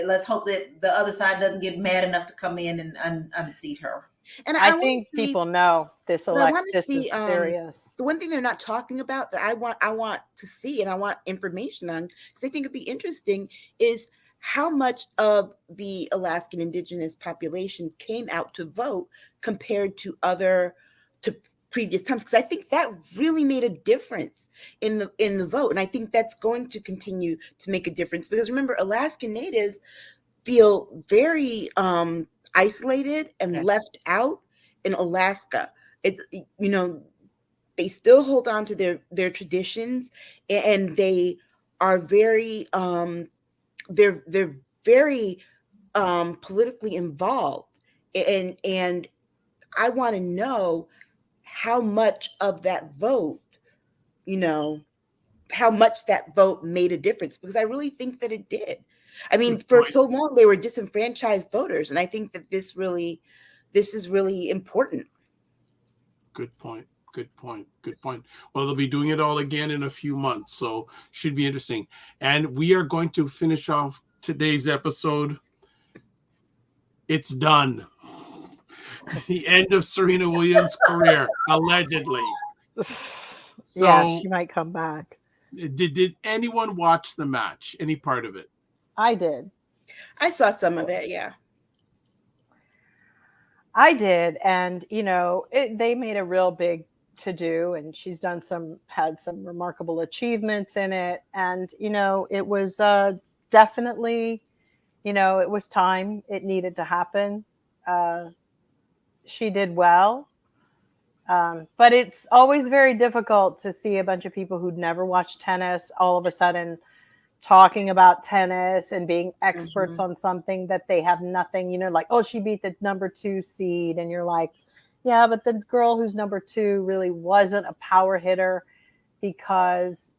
S5: let's hope that the other side doesn't get mad enough to come in and unseat her.
S2: And I think people know this election is serious.
S4: The one thing they're not talking about that I want to see and I want information on, because I think it'd be interesting, is how much of the Alaskan Indigenous population came out to vote compared to previous times, because I think that really made a difference in the vote. And I think that's going to continue to make a difference because remember, Alaskan Natives feel very isolated and left out in Alaska. It's, they still hold on to their traditions and they are very they're very politically involved, and I want to know how much of that vote, how much that vote made a difference, because I really think that it did. I mean, for so long they were disenfranchised voters, and I think that this is really important.
S3: Good point. Well, they'll be doing it all again in a few months, so should be interesting. And we are going to finish off today's episode. It's done. The end of Serena Williams' career, allegedly.
S2: So, she might come back.
S3: Did anyone watch the match? Any part of it?
S2: I did.
S4: I saw some of it, yeah.
S2: I did, and they made a real big to do, and she's had some remarkable achievements in it, and it was definitely, it was time. It needed to happen. She did well, but it's always very difficult to see a bunch of people who'd never watched tennis all of a sudden talking about tennis and being experts on something that they have nothing, like, oh, she beat the number 2 seed. And you're like, Yeah, but the girl who's number 2 really wasn't a power hitter because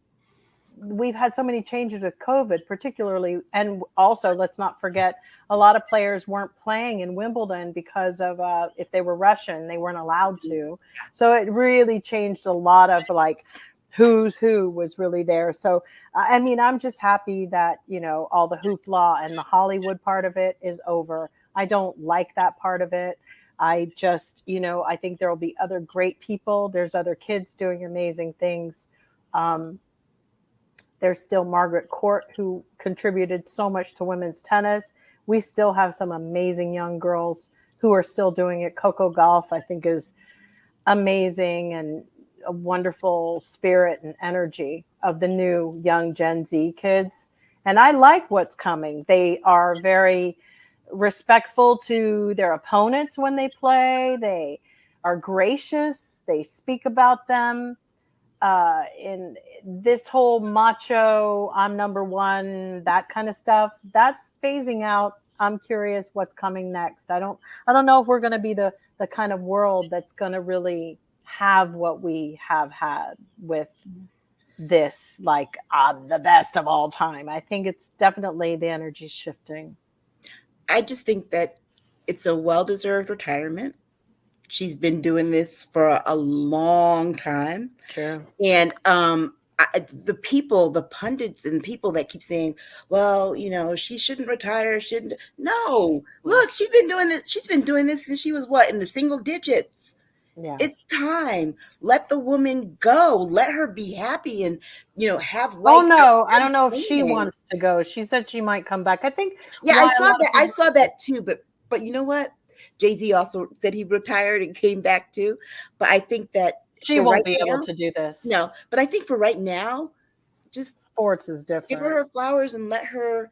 S2: we've had so many changes with COVID, particularly. And also, let's not forget, a lot of players weren't playing in Wimbledon because of if they were Russian, they weren't allowed to. So it really changed a lot of like who's who was really there. So, I mean, I'm just happy that, you know, all the hoopla and the Hollywood part of it is over. I don't like that part of it. I just, you know, I think there will be other great people. There's other kids doing amazing things. There's still Margaret Court, who contributed so much to women's tennis. We still have some amazing young girls who are still doing it. Coco Gauff, I think, is amazing, and a wonderful spirit and energy of the new young Gen Z kids. And I like what's coming. They are very respectful to their opponents when they play. They are gracious. They speak about them. In this whole macho, I'm number one, that kind of stuff, that's phasing out. I'm curious what's coming next. I don't know if we're going to be the kind of world that's going to really have what we have had with this, like the best of all time. I think it's definitely the energy shifting.
S4: I just think that it's a well-deserved retirement. She's been doing this for a long time.
S2: True.
S4: And the people, the pundits and people that keep saying, well, you know, she shouldn't retire, shouldn't. No, look, she's been doing this. She's been doing this since she was in the single digits. Yeah. It's time. Let the woman go. Let her be happy and, you know, have life.
S2: Oh no, I don't know if she wants to go. She said she might come back. I think.
S4: Yeah, I saw that too. But you know what? Jay-Z also said he retired and came back too. But I think that
S2: she won't be able to do this.
S4: No, but I think for right now, just
S2: sports is different.
S4: Give her flowers and let her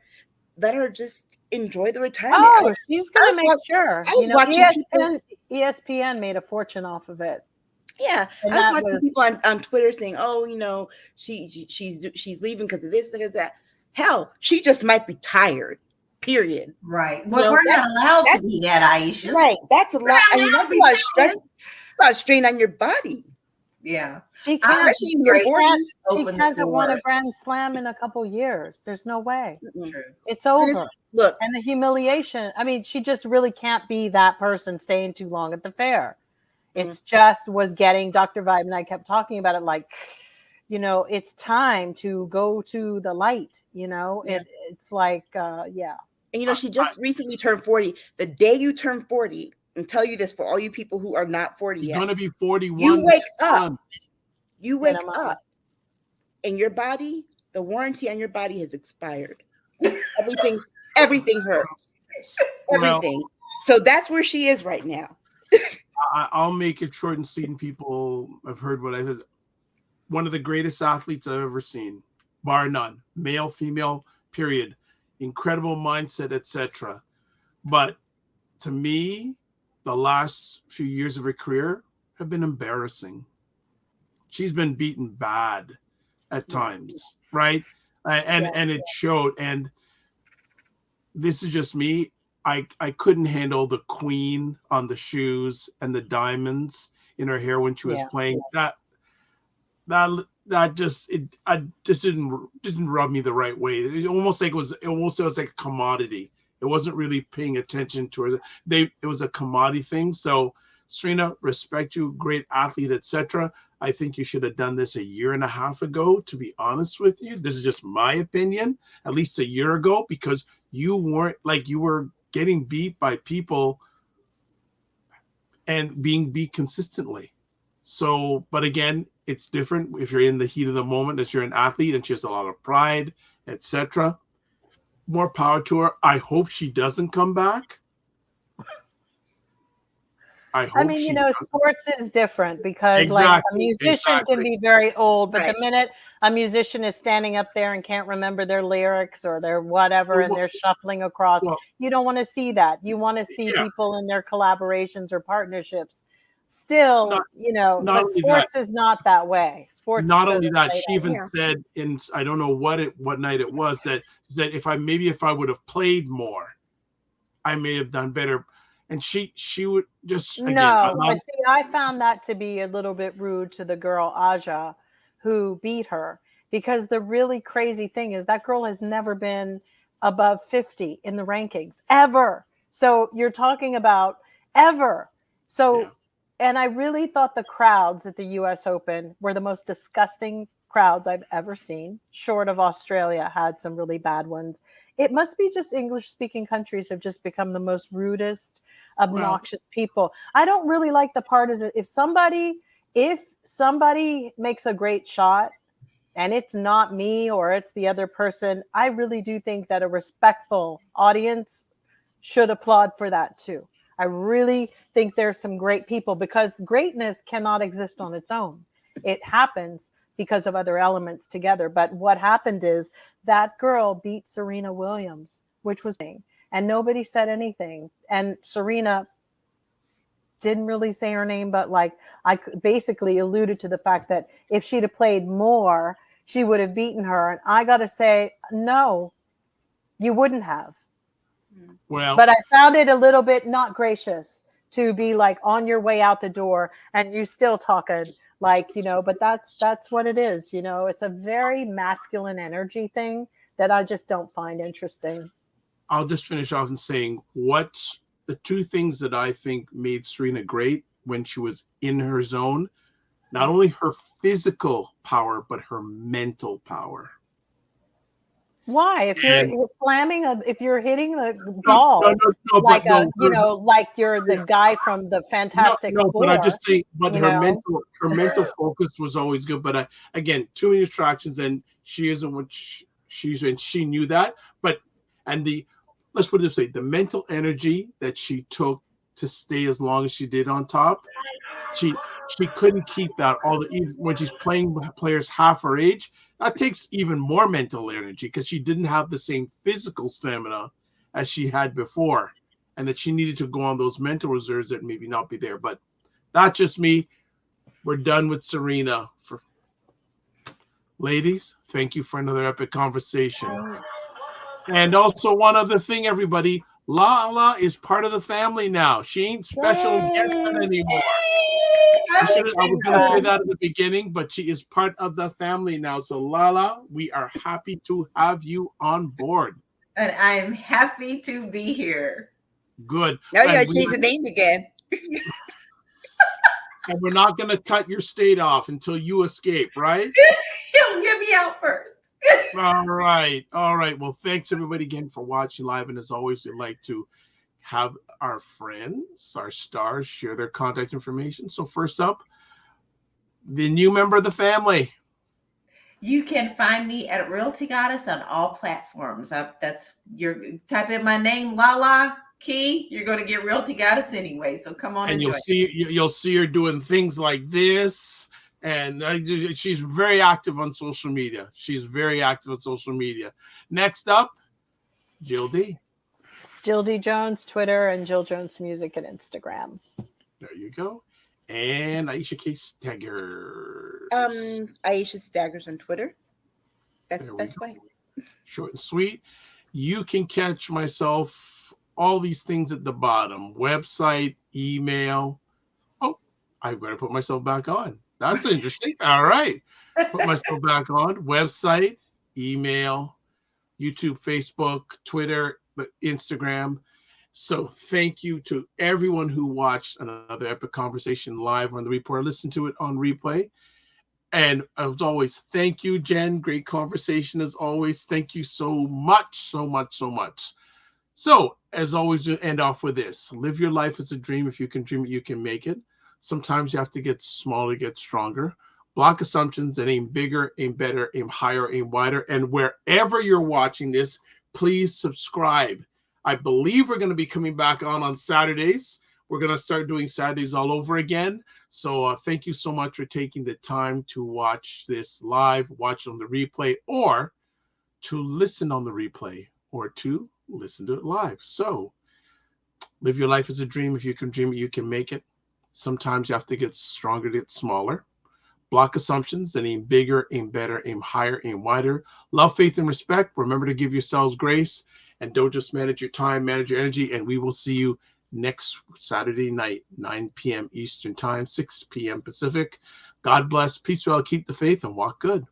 S4: just enjoy the retirement.
S2: Oh, she's gonna make sure.
S4: I was watching
S2: ESPN made a fortune off of it.
S4: Yeah, and I was watching people on Twitter saying, "Oh, you know, she's leaving because of this, because of that." Hell, she just might be tired. Period.
S5: Right. Well, we're not allowed to be that, Aisha.
S4: Right. That's a lot. I mean, that's a lot of stress, a lot of strain on your body.
S5: Yeah.
S2: She can't. She hasn't won a Grand Slam in a couple years. There's no way.
S5: True.
S2: It's over.
S4: Look.
S2: And the humiliation. I mean, she just really can't be that person staying too long at the fair. It's just was getting Dr. Vibe, and I kept talking about it like, you know, it's time to go to the light, you know. Yeah. It's like, yeah.
S4: And, you know, she just recently turned 40. The day you turn 40, and tell you this for all you people who are not 40 yet.
S3: You're going to be 41.
S4: You wake up. You wake up. And your body, the warranty on your body has expired. Everything hurts. Everything. So that's where she is right now.
S3: I'll make it short and sweet, and people have heard what I said. One of the greatest athletes I've ever seen, bar none. Male, female, period. Incredible mindset, etc. But to me, the last few years of her career have been embarrassing. She's been beaten bad at times, right? And it showed. And this is just me. I couldn't handle the queen on the shoes and the diamonds in her hair when she was playing. That just didn't rub me the right way. It almost was like a commodity. It wasn't really paying attention to her. It was a commodity thing. So Serena, respect you, great athlete, etc. I think you should have done this 1.5 years ago, to be honest with you. This is just my opinion, at least 1 year ago, because you weren't like, you were getting beat by people and being beat consistently. So, but again, it's different if you're in the heat of the moment, as you're an athlete and she has a lot of pride, etc. More power to her. I hope she doesn't come back.
S2: I mean, you know, sports is different because like a musician can be very old, but the minute a musician is standing up there and can't remember their lyrics or their whatever, and they're shuffling across, you don't want to see that. You want to see people in their collaborations or partnerships. Still, you know, but sports is not that way. Sports.
S3: Not only that, she even said in, I don't know what night it was, that if I would have played more, I may have done better. and she would just again.
S2: No, but see, I found that to be a little bit rude to the girl Aja who beat her, because the really crazy thing is that girl has never been above 50 in the rankings ever. So you're talking about ever. So,
S3: Yeah.
S2: and I really thought the crowds at the US Open were the most disgusting crowds I've ever seen. Short of Australia had some really bad ones. It must be just English speaking countries have just become the most rudest, obnoxious people. I don't really like the part is if somebody makes a great shot and it's not me or it's the other person, I really do think that a respectful audience should applaud for that too. I really think there's some great people, because greatness cannot exist on its own. It happens because of other elements together. But what happened is that girl beat Serena Williams, which was, and nobody said anything. And Serena didn't really say her name, but like I basically alluded to the fact that if she'd have played more, she would have beaten her. And I got to say, no, you wouldn't have.
S3: Well,
S2: but I found it a little bit not gracious to be like on your way out the door and you still talking like, you know, but that's what it is. You know, it's a very masculine energy thing that I just don't find interesting.
S3: I'll just finish off in saying what's the two things that I think made Serena great when she was in her zone, not only her physical power, but her mental power.
S2: Why? If you're slamming if you're hitting the ball, like like you're the guy from the Fantastic Four.
S3: But I just say, but her mental focus was always good. But again, too many distractions, and she isn't what she's, and she knew that. But let's put it this way: the mental energy that she took to stay as long as she did on top, she couldn't keep that even when she's playing players half her age. That takes even more mental energy because she didn't have the same physical stamina as she had before, and that she needed to go on those mental reserves that maybe not be there. But that's just me. We're done with Serena. Ladies, thank you for another epic conversation. And also one other thing, everybody, Lala is part of the family now. She ain't special guest anymore. I was going to say that at the beginning, but she is part of the family now. So Lala, we are happy to have you on board.
S5: And I'm happy to be here.
S3: Good.
S4: Now you got to change the name again.
S3: And we're not going to cut your state off until you escape, right?
S5: He'll get me out first.
S3: All right. Well, thanks everybody again for watching live. And as always, we'd like to have our friends, our stars, share their contact information. So first up, the new member of the family.
S5: You can find me at Realty Goddess on all platforms. Type in my name, Lala Key. You're going to get Realty Goddess anyway. So come on and
S3: you'll see her doing things like this. And she's very active on social media. Next up, Jill D.
S2: Jill D. Jones, Twitter, and Jill Jones Music and Instagram.
S3: There you go. And Aisha K. Staggers.
S4: Aisha Staggers on Twitter. That's the best way.
S3: Short and sweet. You can catch myself, all these things at the bottom. Website, email. Oh, I better put myself back on. That's interesting. All right. Put myself back on. Website, email, YouTube, Facebook, Twitter, Instagram. So thank you to everyone who watched another epic conversation live on the replay or listened to it on replay. And as always, thank you, Jen. Great conversation as always. Thank you so much. So as always, to end off with this: live your life as a dream. If you can dream it, you can make it. Sometimes you have to get smaller, get stronger. Block assumptions and aim bigger, aim better, aim higher, aim wider. And wherever you're watching this, please subscribe. I believe we're going to be coming back on Saturdays. We're going to start doing Saturdays all over again. So thank you so much for taking the time to watch this live, watch it on the replay, or to listen on the replay, or to listen to it live. So live your life as a dream. If you can dream it, you can make it. Sometimes you have to get stronger to get smaller. Block assumptions and aim bigger, aim better, aim higher, aim wider. Love, faith, and respect. Remember to give yourselves grace, and don't just manage your time, manage your energy. And we will see you next Saturday night, 9 p.m. Eastern Time, 6 p.m. Pacific. God bless, peace well, keep the faith, and walk good.